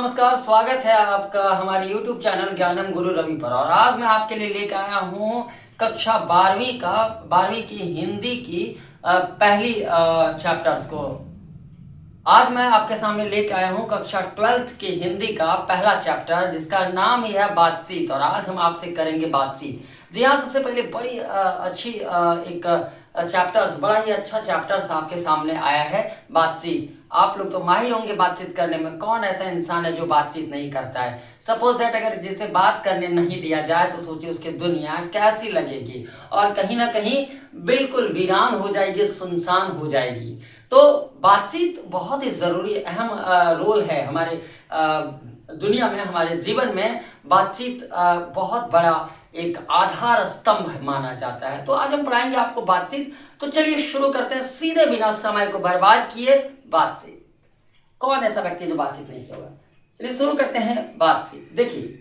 नमस्कार, स्वागत है आपका हमारे YouTube चैनल ज्ञानम गुरु रवि पर। और आज मैं आपके लिए लेकर आया हूँ कक्षा 12वीं की हिंदी की पहली चैप्टर्स को। आज मैं आपके सामने लेकर आया हूँ कक्षा 12th की हिंदी का पहला चैप्टर, जिसका नाम ही है बातचीत। और आज हम आपसे करेंगे बातचीत। जी हाँ, सबसे पहले बड़ी अच्छी एक चैप्टर्स, बड़ा ही अच्छा चैप्टर्स आपके सामने आया है, बातचीत। आप लोग तो माहिर होंगे बातचीत करने में। कौन ऐसा इंसान है जो बातचीत नहीं करता है? सपोज दैट अगर जिसे बात करने नहीं दिया जाए तो सोचिए उसकी दुनिया कैसी लगेगी, और कहीं ना कहीं बिल्कुल वीरान हो जाएगी, सुनसान हो जाएगी। तो बातचीत बहुत ही ज़रूरी अहम रोल है हमारे दुनिया में, हमारे जीवन में। बातचीत बहुत बड़ा एक आधार स्तंभ माना जाता है। तो आज हम पढ़ाएंगे आपको बातचीत। तो चलिए शुरू करते हैं सीधे, बिना समय को बर्बाद किए। बातचीत, कौन ऐसा व्यक्ति जो बातचीत नहीं किया होगा? चलिए शुरू करते हैं बातचीत। देखिए,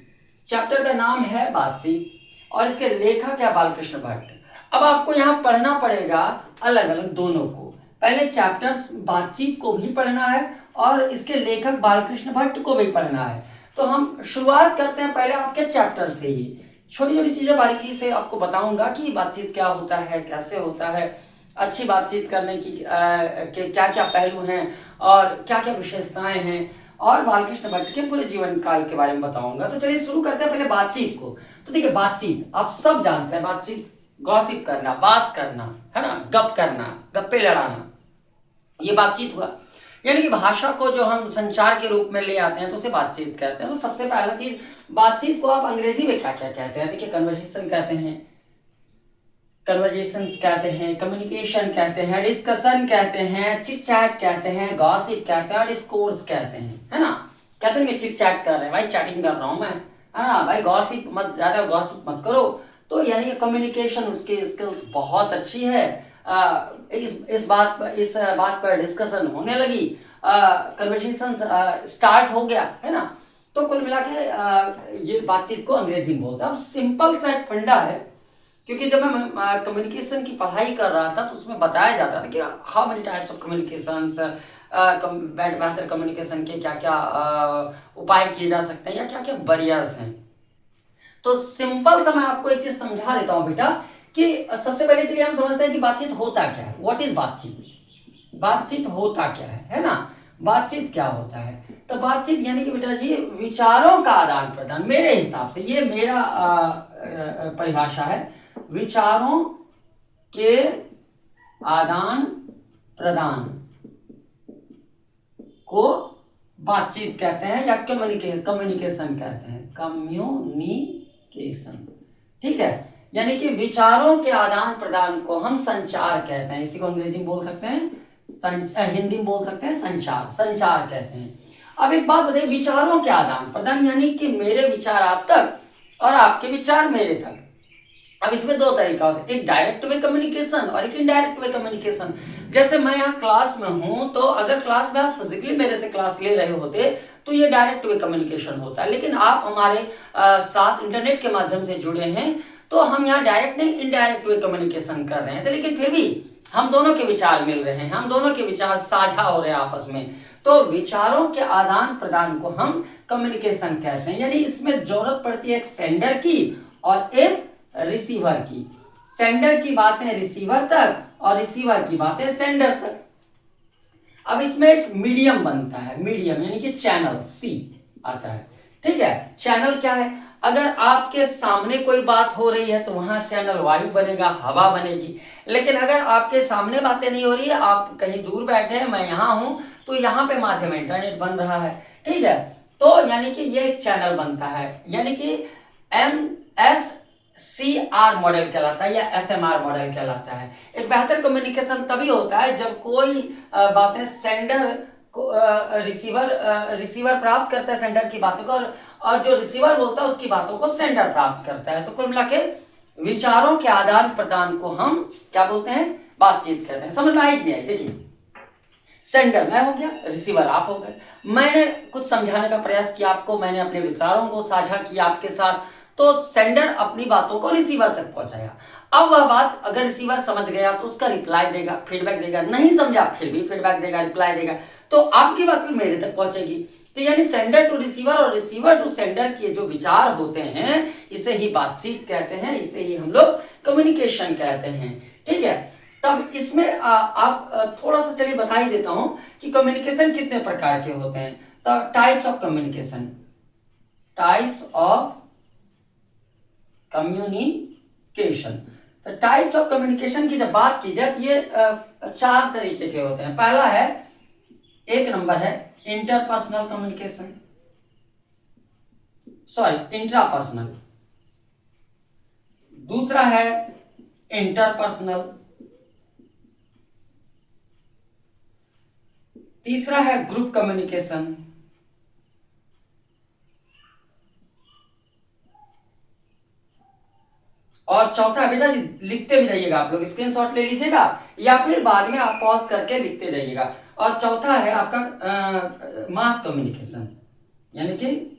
चैप्टर का नाम है बातचीत और इसके लेखक है बालकृष्ण भट्ट। अब आपको यहाँ पढ़ना पड़ेगा अलग अलग दोनों को। पहले चैप्टर्स बातचीत को भी पढ़ना है और इसके लेखक बालकृष्ण भट्ट को भी पढ़ना है। तो हम शुरुआत करते हैं पहले आपके चैप्टर से ही। छोटी छोटी चीजें बारीकी से आपको बताऊंगा कि बातचीत क्या होता है, कैसे होता है, अच्छी बातचीत करने की के क्या क्या पहलू हैं और क्या क्या विशेषताएं हैं, और बालकृष्ण भट्ट के पूरे जीवन काल के बारे में बताऊंगा। तो चलिए शुरू करते हैं पहले बातचीत को। तो देखिए, बातचीत आप सब जानते हैं। बातचीत गॉसिप करना, बात करना, है ना, गप करना, गप्पे लड़ाना, ये बातचीत हुआ। यानी कि भाषा को जो हम संचार के रूप में ले आते हैं तो उसे बातचीत कहते हैं। तो सबसे पहला चीज, बातचीत को आप अंग्रेजी में क्या क्या कहते हैं? देखिए, कन्वर्सेशन कहते हैं, कन्वर्जेशंस कहते हैं, कम्युनिकेशन कहते हैं, डिस्कशन कहते हैं, चिट चैट कहते हैं, गॉसिप कहते हैं और डिस्कोर्स कहते हैं, है ना। कहते हैं कि चिट चैट कर रहे हैं, भाई चैटिंग कर रहा हूं मैं, है ना भाई, गॉसिप मत, ज्यादा गॉसिप मत करो। तो यानी कि कम्युनिकेशन, उसकी स्किल्स बहुत अच्छी है। इस बात पर डिस्कशन होने लगी, कन्वर्सेशन स्टार्ट हो गया, है ना। तो कुल मिला के ये बातचीत को अंग्रेजी में बोलते हैं। अब सिंपल सा एक फंडा है, क्योंकि जब मैं कम्युनिकेशन की पढ़ाई कर रहा था तो उसमें बताया जाता था कि how many types of communications, बेहतर कम्युनिकेशन के क्या क्या उपाय किए जा सकते हैं या क्या क्या बैरियर्स हैं। तो सिंपल सा मैं आपको एक चीज समझा देता हूं बेटा, कि सबसे पहले चलिए हम समझते हैं कि बातचीत होता क्या है। व्हाट इज बातचीत? बातचीत होता क्या है ना। बातचीत क्या होता है? तो बातचीत यानी कि बेटा जी, विचारों का आदान प्रदान। मेरे हिसाब से, ये मेरा परिभाषा है, विचारों के आदान प्रदान को बातचीत कहते हैं या कम्युनिकेशन कहते हैं, कम्युनिकेशन। ठीक है, यानी कि विचारों के आदान प्रदान को हम संचार कहते हैं। इसी को अंग्रेजी में बोल सकते हैं, हिंदी में बोल सकते हैं संचार, संचार कहते हैं। अब एक बात बताइए, विचारों के आदान प्रदान यानी कि मेरे विचार आप तक और आपके विचार मेरे तक। अब इसमें दो तरीका हो सकता है, एक डायरेक्ट वे कम्युनिकेशन और एक इनडायरेक्ट वे कम्युनिकेशन। जैसे मैं यहाँ क्लास में हूं, तो अगर क्लास में आप फिजिकली मेरे से क्लास ले रहे होते तो ये डायरेक्ट वे कम्युनिकेशन होता है। लेकिन आप हमारे साथ इंटरनेट के माध्यम से जुड़े हैं, तो हम यहाँ डायरेक्ट नहीं, इनडायरेक्ट वे कम्युनिकेशन कर रहे हैं। तो लेकिन फिर भी हम दोनों के विचार मिल रहे हैं, हम दोनों के विचार साझा हो रहे हैं आपस में। तो विचारों के आदान प्रदान को हम कम्युनिकेशन कहते हैं। यानी इसमें जरूरत पड़ती है एक सेंडर की और एक रिसीवर की। सेंडर की बातें रिसीवर तक और रिसीवर की बातें सेंडर तक। अब इसमें एक मीडियम बनता है, मीडियम यानी कि चैनल सी आता है। ठीक है, चैनल क्या है? अगर आपके सामने कोई बात हो रही है तो वहां चैनल वायु बनेगा, हवा बनेगी। लेकिन अगर आपके सामने बातें नहीं हो रही है, आप कहीं दूर बैठे हैं, मैं यहां हूं, तो यहां पे माध्यम इंटरनेट बन रहा है। ठीक है, तो यानी कि ये एक चैनल बनता है, यानी कि MSCR मॉडल कहलाता है या SMR मॉडल कहलाता है। एक बेहतर कम्युनिकेशन तभी होता है जब कोई बातें सेंडर को रिसीवर प्राप्त करता है सेंडर की बातों को, और जो रिसीवर बोलता है उसकी बातों को सेंडर प्राप्त करता है। तो कुल मिला के विचारों के आदान प्रदान को हम क्या बोलते हैं? बातचीत कहते हैं। समझ में आई कि नहीं आई? देखिए, सेंडर मैं हो गया, रिसीवर आप हो गए। मैंने कुछ समझाने का प्रयास किया आपको, मैंने अपने विचारों को साझा किया आपके साथ, तो सेंडर अपनी बातों को रिसीवर तक पहुंचाया। अब वह बात अगर रिसीवर समझ गया तो उसका रिप्लाई देगा, फीडबैक देगा, नहीं समझा फिर भी फीडबैक देगा, रिप्लाई देगा, तो आपकी बात फिर मेरे तक पहुंचेगी। तो यानी सेंडर टू रिसीवर और रिसीवर टू सेंडर के जो विचार होते हैं इसे ही बातचीत कहते हैं, इसे ही हम लोग कम्युनिकेशन कहते हैं। ठीक है, तब इसमें आप थोड़ा सा चलिए बता ही देता हूं कि कम्युनिकेशन कितने प्रकार के होते हैं। तो types of communication, types of communication. तो टाइप्स ऑफ कम्युनिकेशन की जब बात की जाए तो ये 4 तरीके के होते हैं। पहला है, एक नंबर है इंटरपर्सनल कम्युनिकेशन, सॉरी इंट्रापर्सनल। दूसरा है इंटरपर्सनल। तीसरा है ग्रुप कम्युनिकेशन। और चौथा, बेटा जी लिखते भी जाइएगा, आप लोग स्क्रीनशॉट ले लीजिएगा या फिर बाद में आप पॉज करके लिखते जाइएगा। और चौथा है आपका मास कम्युनिकेशन, यानी कि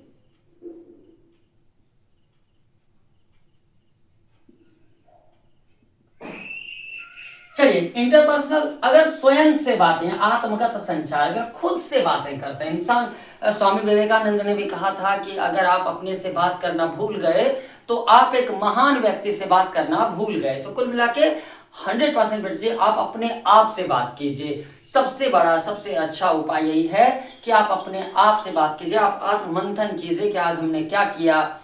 चलिए इंटरपर्सनल, अगर स्वयं से बातें, आत्मगत संचार, अगर खुद से बातें करते हैं इंसान। स्वामी विवेकानंद ने भी कहा था कि अगर आप अपने से बात करना भूल गए तो आप एक महान व्यक्ति से बात करना भूल गए। तो कुल मिला के 100% बच्चे आप अपने आप से बात कीजिए। सबसे बड़ा सबसे अच्छा उपाय यही है कि आप अपने आप से बात कीजिए, आप आत्ममंथन कीजिए कि आज हमने क्या किया।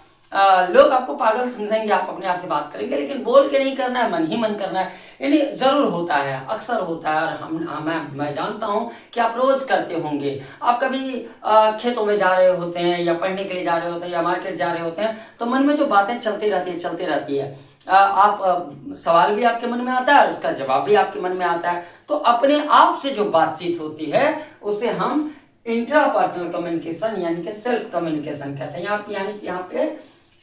लोग आपको पागल समझेंगे, आप अपने आप से बात करेंगे, लेकिन बोल के नहीं करना है, मन ही मन करना है। यानी जरूर होता है, अक्सर होता है, और मैं जानता हूँ कि आप रोज करते होंगे। आप कभी खेतों में जा रहे होते हैं या पढ़ने के लिए जा रहे होते हैं या मार्केट जा रहे होते हैं, तो मन में जो बातें चलती रहती है। सवाल भी आपके मन में आता है, उसका जवाब भी आपके मन में आता है। तो अपने आप से जो बातचीत होती है उसे हम इंट्रापर्सनल कम्युनिकेशन यानी कि सेल्फ कम्युनिकेशन कहते हैं। यानी कि यहाँ पे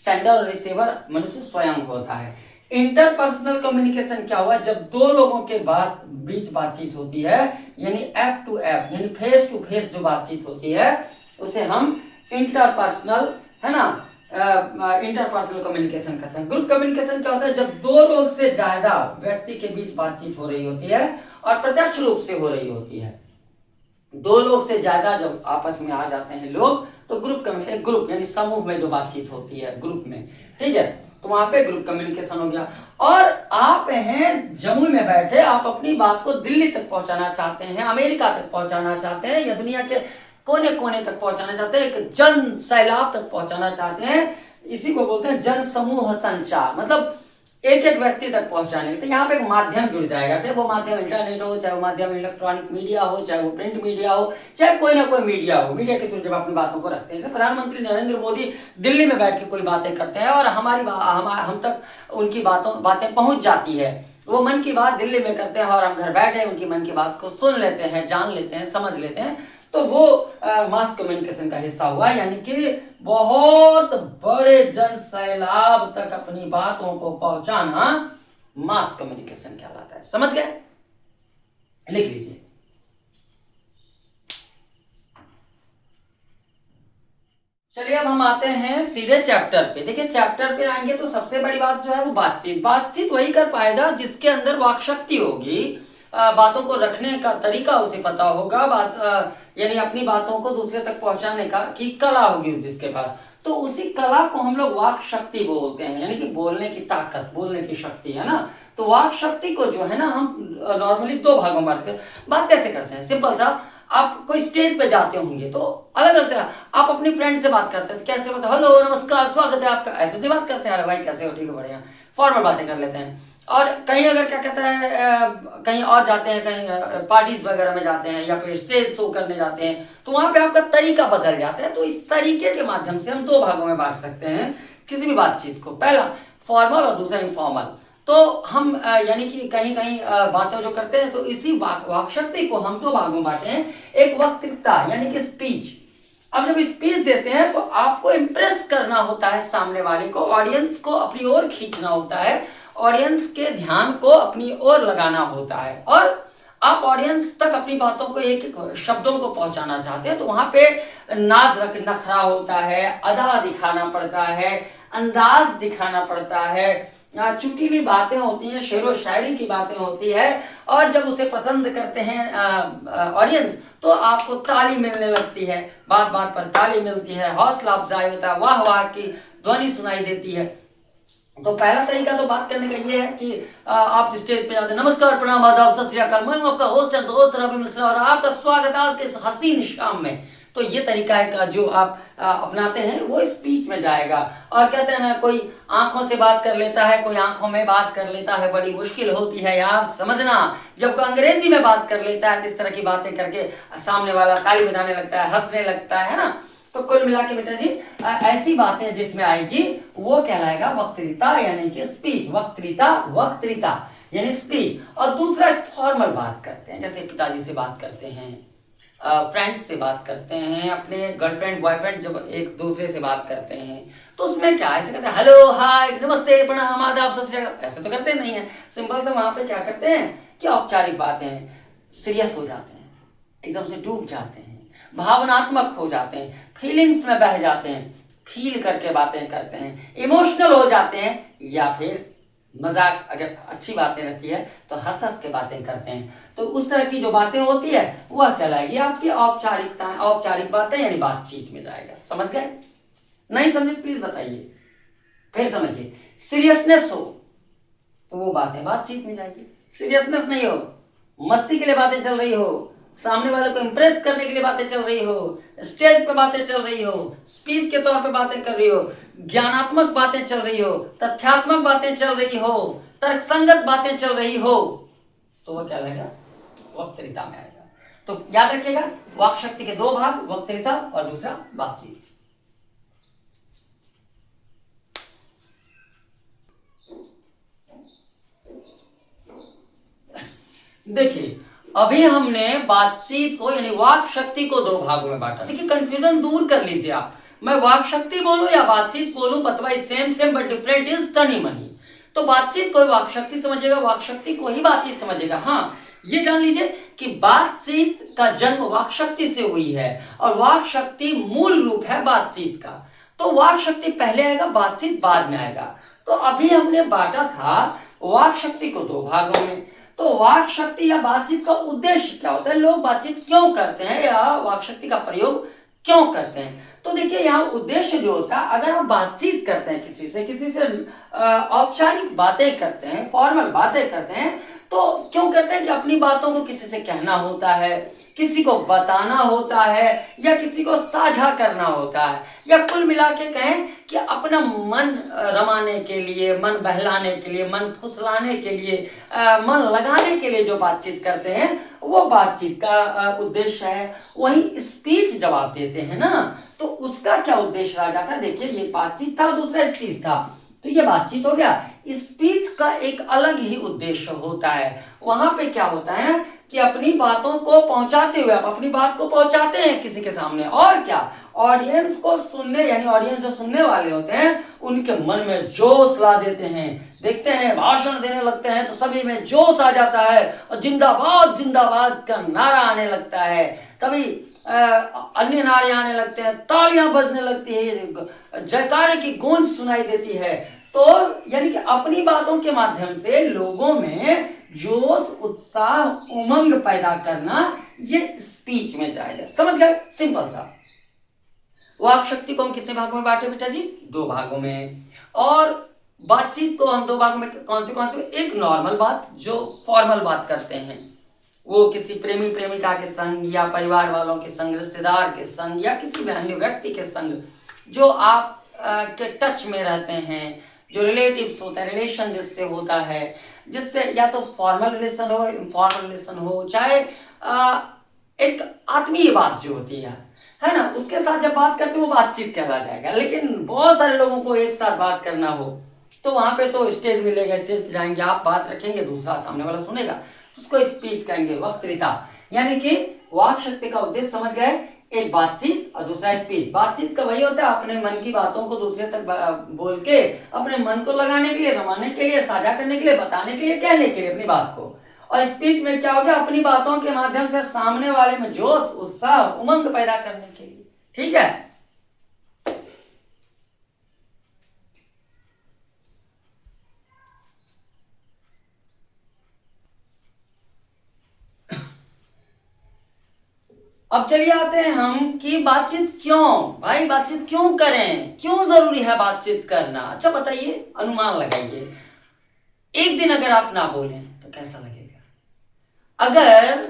सेंडर और रिसीवर मनुष्य स्वयं होता है। इंटरपर्सनल कम्युनिकेशन क्या हुआ, जब दो लोगों के बीच बातचीत होती है, यानी एफ टू एफ यानी फेस टू फेस जो बातचीत होती है उसे हम इंटरपर्सनल, है ना, इंटरपर्सनल कम्युनिकेशन कहते हैं। ग्रुप कम्युनिकेशन क्या होता है, जब दो लोग से ज्यादा व्यक्ति के बीच बातचीत हो रही होती है और प्रत्यक्ष रूप से हो रही होती है। दो लोग से ज्यादा जब आपस में आ जाते हैं लोग, तो ग्रुप यानी समूह में जो बातचीत होती है ग्रुप में, ठीक है, तो वहां पे ग्रुप कम्युनिकेशन हो गया। और आप हैं जम्मू में बैठे, आप अपनी बात को दिल्ली तक पहुंचाना चाहते हैं, अमेरिका तक पहुंचाना चाहते हैं, या दुनिया के कोने कोने तक पहुंचाना चाहते हैं, एक जन सैलाब तक पहुंचाना चाहते हैं। इसी को बोलते हैं जन समूह संचार, मतलब एक एक व्यक्ति तक पहुंचाने। तो यहाँ पे एक माध्यम जुड़ जाएगा, चाहे वो माध्यम इंटरनेट हो, चाहे वो माध्यम इलेक्ट्रॉनिक मीडिया हो, चाहे वो प्रिंट मीडिया हो, चाहे कोई ना कोई मीडिया हो। मीडिया के थ्रू जब अपनी बातों को रखते हैं, जैसे प्रधानमंत्री नरेंद्र मोदी दिल्ली में बैठ के कोई बातें करते हैं और हम तक उनकी बातें पहुंच जाती है। वो मन की बात दिल्ली में करते हैं और हम घर बैठे उनकी मन की बात को सुन लेते हैं, जान लेते हैं, समझ लेते हैं। तो वो मास कम्युनिकेशन का हिस्सा हुआ, यानी कि बहुत बड़े जन सैलाब तक अपनी बातों को पहुंचाना मास कम्युनिकेशन कहलाता है। समझ गए? लिख लीजिए। चलिए अब हम आते हैं सीधे चैप्टर पे। देखिए चैप्टर पे आएंगे तो सबसे बड़ी बात जो है वो बातचीत वही कर पाएगा जिसके अंदर वाक शक्ति होगी, बातों को रखने का तरीका उसे पता होगा, यानी अपनी बातों को दूसरे तक पहुंचाने का की कला होगी जिसके पास। तो उसी कला को हम लोग वाक शक्ति बोलते हैं, यानी कि बोलने की ताकत, बोलने की शक्ति, है ना। तो वाक शक्ति को जो है ना हम नॉर्मली 2 भागों में बांटते हैं। बात कैसे करते हैं, सिंपल सा, आप कोई स्टेज पे जाते होंगे तो अलग अलग तरह आप अपनी फ्रेंड से बात करते हैं, तो कैसे बोलते हैं, हेलो नमस्कार स्वागत है आपका, ऐसे भी बात करते हैं, अरे भाई कैसे हो, ठीक है बढ़िया, फॉर्मल बातें कर लेते हैं। और कहीं अगर क्या कहते हैं कहीं और जाते हैं, कहीं पार्टीज वगैरह में जाते हैं या फिर स्टेज शो करने जाते हैं, तो वहां पे आपका तरीका बदल जाता है। तो इस तरीके के माध्यम से हम 2 भागों में बांट सकते हैं किसी भी बातचीत को, पहला फॉर्मल और दूसरा इनफॉर्मल। तो हम यानी कि कहीं कहीं बातें जो करते हैं, तो इसी वाक शक्ति को हम 2 भागों में बांटे हैं। एक वक्तृता यानी कि स्पीच। अब जब स्पीच देते हैं तो आपको इंप्रेस करना होता है सामने वाले को, ऑडियंस को अपनी ओर खींचना होता है, ऑडियंस के ध्यान को अपनी ओर लगाना होता है, और आप ऑडियंस तक अपनी बातों को एक एक शब्दों को पहुंचाना चाहते हैं। तो वहां पे नाज नखरा होता है, अदा दिखाना पड़ता है, अंदाज दिखाना पड़ता है, चुटीली बातें होती हैं, शेरो शायरी की बातें होती है, और जब उसे पसंद करते हैं ऑडियंस, तो आपको ताली मिलने लगती है, बात बात पर ताली मिलती है, हौसला अफजाई होता है, वाह वाह की ध्वनि सुनाई देती है। तो पहला तरीका तो बात करने का ये है कि आप स्टेज पे जाते हैं, नमस्कार प्रणाम आदाब सत श्री अकाल, मैं हूं आपका होस्ट एंड दोस्त रवि मिश्रा और आपका स्वागत है आज के इस हसीन शाम में। तो ये तरीका है का जो आप अपनाते हैं वो स्पीच में जाएगा। और कहते हैं ना, कोई आंखों से बात कर लेता है, कोई आंखों में बात कर लेता है, बड़ी मुश्किल होती है यार समझना। जब कोई अंग्रेजी में बात कर लेता है तो इस तरह की बातें करके सामने वाला ताली बजाने लगता है, हंसने लगता है ना। तो कुल मिला के बेटा जी ऐसी बातें जिसमें आएगी वो कहलाएगा वक्तृता यानी कि स्पीच। वक्तृता, वक्तृता यानी स्पीच। और दूसरा फॉर्मल बात करते हैं, जैसे पिताजी से बात करते हैं, फ्रेंड्स से बात करते हैं, अपने गर्लफ्रेंड बॉयफ्रेंड जब एक दूसरे से बात करते हैं, तो उसमें क्या ऐसे कहते हैं हेलो हाय नमस्ते प्रणाम आदाब सत श्री अकाल, ऐसे तो करते नहीं है। सिंपल से वहां पे क्या करते हैं कि औपचारिक बातें सीरियस हो जाते हैं, एकदम से डूब जाते हैं, भावनात्मक हो जाते हैं, फीलिंग्स में बह जाते हैं, फील करके बातें करते हैं, इमोशनल हो जाते हैं, या फिर मजाक अगर अच्छी बातें रहती है तो हंस हंस के बातें करते हैं। तो उस तरह की जो बातें होती है वह कहलाएगी आपकी औपचारिकता, औपचारिक बातें यानी बातचीत में जाएगा। समझ गए? नहीं समझे प्लीज बताइए, फिर समझिए। सीरियसनेस हो तो वो बातें बातचीत में जाएगी, सीरियसनेस नहीं हो, मस्ती के लिए बातें चल रही हो, सामने वाले को इंप्रेस करने के लिए बातें चल रही हो, स्टेज पे बातें चल रही हो, स्पीच के तौर पे बातें कर रही हो, ज्ञानात्मक बातें चल रही हो, तथ्यात्मक बातें चल रही हो, तर्कसंगत बातें चल रही हो, तो वो क्या रहेगा? वक्तृता में आएगा। तो याद रखिएगा, वाक शक्ति के दो भाग, वक्तृता और दूसरा बातचीत। देखिए अभी हमने बातचीत को यानी वाक शक्ति को दो भागों में बांटा। देखिए कंफ्यूजन दूर कर लीजिए आप, मैं वाक शक्ति बोलूं या बातचीत बोलूं, बतवा same same but different is तनी मनी। तो बातचीत को वाक शक्ति समझेगा, वाक शक्ति को ही बातचीत समझेगा। हाँ ये जान लीजिए कि बातचीत का जन्म वाक शक्ति से हुई है और वाक शक्ति मूल रूप है बातचीत का। तो वाक शक्ति पहले आएगा, बातचीत बाद में आएगा। तो अभी हमने बांटा था वाक शक्ति को दो भागों में। तो वाक शक्ति या बातचीत का उद्देश्य क्या होता है, लोग बातचीत क्यों करते हैं या वाक शक्ति का प्रयोग क्यों करते हैं? तो देखिए यहाँ उद्देश्य जो होता है, अगर आप बातचीत करते हैं किसी से औपचारिक बातें करते हैं, फॉर्मल बातें करते हैं, तो क्यों करते हैं कि अपनी बातों को किसी से कहना होता है, किसी को बताना होता है, या किसी को साझा करना होता है, या कुल मिला के कहें कि अपना मन रमाने के लिए, मन बहलाने के लिए, मन फुसलाने के लिए, मन लगाने के लिए जो बातचीत करते हैं वो बातचीत का उद्देश्य है। वही स्पीच जब आप देते हैं ना, तो उसका क्या उद्देश्य रह जाता है? देखिए ये बातचीत था, दूसरा स्पीच था, तो ये बातचीत हो गया। स्पीच का एक अलग ही उद्देश्य होता है। वहां पे क्या होता है ना कि अपनी बातों को पहुंचाते हुए आप अपनी बात को पहुंचाते हैं किसी के सामने, और क्या ऑडियंस को सुनने, यानी ऑडियंस जो सुनने वाले होते हैं उनके मन में जोश ला देते हैं। देखते हैं भाषण देने लगते हैं तो सभी में जोश आ जाता है और जिंदाबाद जिंदाबाद का नारा आने लगता है। कभी अन्य नारे आने लगते हैं, तालियां बजने लगती है, जयकारे की गूंज सुनाई देती है। तो यानी कि अपनी बातों के माध्यम से लोगों में जोश, उत्साह, उमंग पैदा करना, ये स्पीच में जाएगा। समझ गए? सिंपल सा। वाक शक्ति को हम कितने भागों में बांटे बेटा जी? दो भागों में। और बातचीत को हम दो भागों में कौन से? एक नॉर्मल बात जो फॉर्मल बात करते हैं, वो किसी प्रेमी प्रेमिका के संग या परिवार वालों के संग, रिश्तेदार के संग या किसी भी अन्य व्यक्ति के संग जो आप के टच में रहते हैं, जो रिलेटिव्स होते हैं, रिलेशन जिससे होता है, जिससे या तो फॉर्मल रिलेशन हो, इनफॉर्मल रिलेशन हो, चाहे एक आत्मीय बात जो होती है ना, उसके साथ जब बात करते हो वो बातचीत कहला जाएगा। लेकिन बहुत सारे लोगों को एक साथ बात करना हो तो वहां पे तो स्टेज मिलेगा, स्टेज पे जाएंगे, आप बात रखेंगे, दूसरा सामने वाला सुनेगा, तो उसको स्पीच कहेंगे, वक्तृता। यानी कि वाक शक्ति का उद्देश्य समझ गए, एक बातचीत और दूसरा स्पीच। बातचीत का वही होता है अपने मन की बातों को दूसरे तक बोल के अपने मन को लगाने के लिए, रमाने के लिए, साझा करने के लिए, बताने के लिए, कहने के लिए अपनी बात को। और स्पीच में क्या होगा? अपनी बातों के माध्यम से सामने वाले में जोश, उत्साह, उमंग पैदा करने के लिए। ठीक है? अब चलिए आते हैं हम कि बातचीत क्यों, भाई बातचीत क्यों करें, क्यों जरूरी है बातचीत करना। अच्छा बताइए, अनुमान लगाइए, एक दिन अगर आप ना बोलें तो कैसा लगेगा? अगर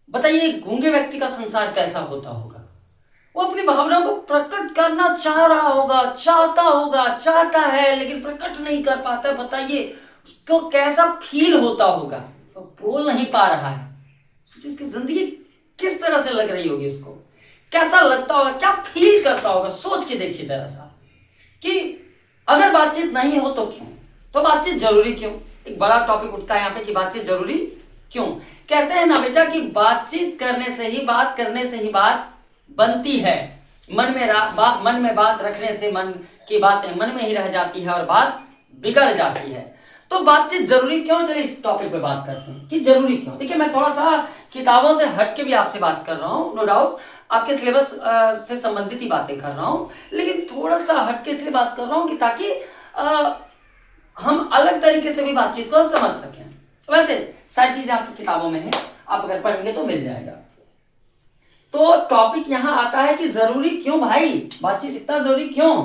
बताइए गूंगे व्यक्ति का संसार कैसा होता होगा? वो अपनी भावनाओं को प्रकट करना चाह रहा होगा, चाहता होगा, चाहता है लेकिन प्रकट नहीं कर पाता। बताइए उसको कैसा फील होता होगा? वो बोल नहीं पा रहा है, उसकी जिंदगी किस तरह से लग रही होगी, उसको कैसा लगता होगा, क्या फील करता होगा? सोच के देखिए जरा सा कि अगर बातचीत नहीं हो तो क्यों, तो बातचीत जरूरी क्यों। एक बड़ा टॉपिक उठता है यहाँ पे कि बातचीत जरूरी क्यों। कहते हैं ना बेटा कि बातचीत करने से ही, बात करने से ही बात बनती है। मन में बात रखने से मन की बातें मन में ही रह जाती है और बात बिगड़ जाती है। तो बातचीत जरूरी क्यों, चलिए इस टॉपिक पे बात करते हैं कि जरूरी क्यों। देखिए मैं थोड़ा सा किताबों से हट के भी आपसे बात कर रहा हूँ, नो डाउट आपके सिलेबस से संबंधित ही बातें कर रहा हूँ, लेकिन थोड़ा सा हट के इसलिए बात कर रहा हूँ कि ताकि हम अलग तरीके से भी बातचीत को समझ सकें। वैसे सारी चीजें आपकी किताबों में है, आप अगर पढ़ेंगे तो मिल जाएगा। तो टॉपिक यहां आता है कि जरूरी क्यों भाई, बातचीत इतना जरूरी क्यों।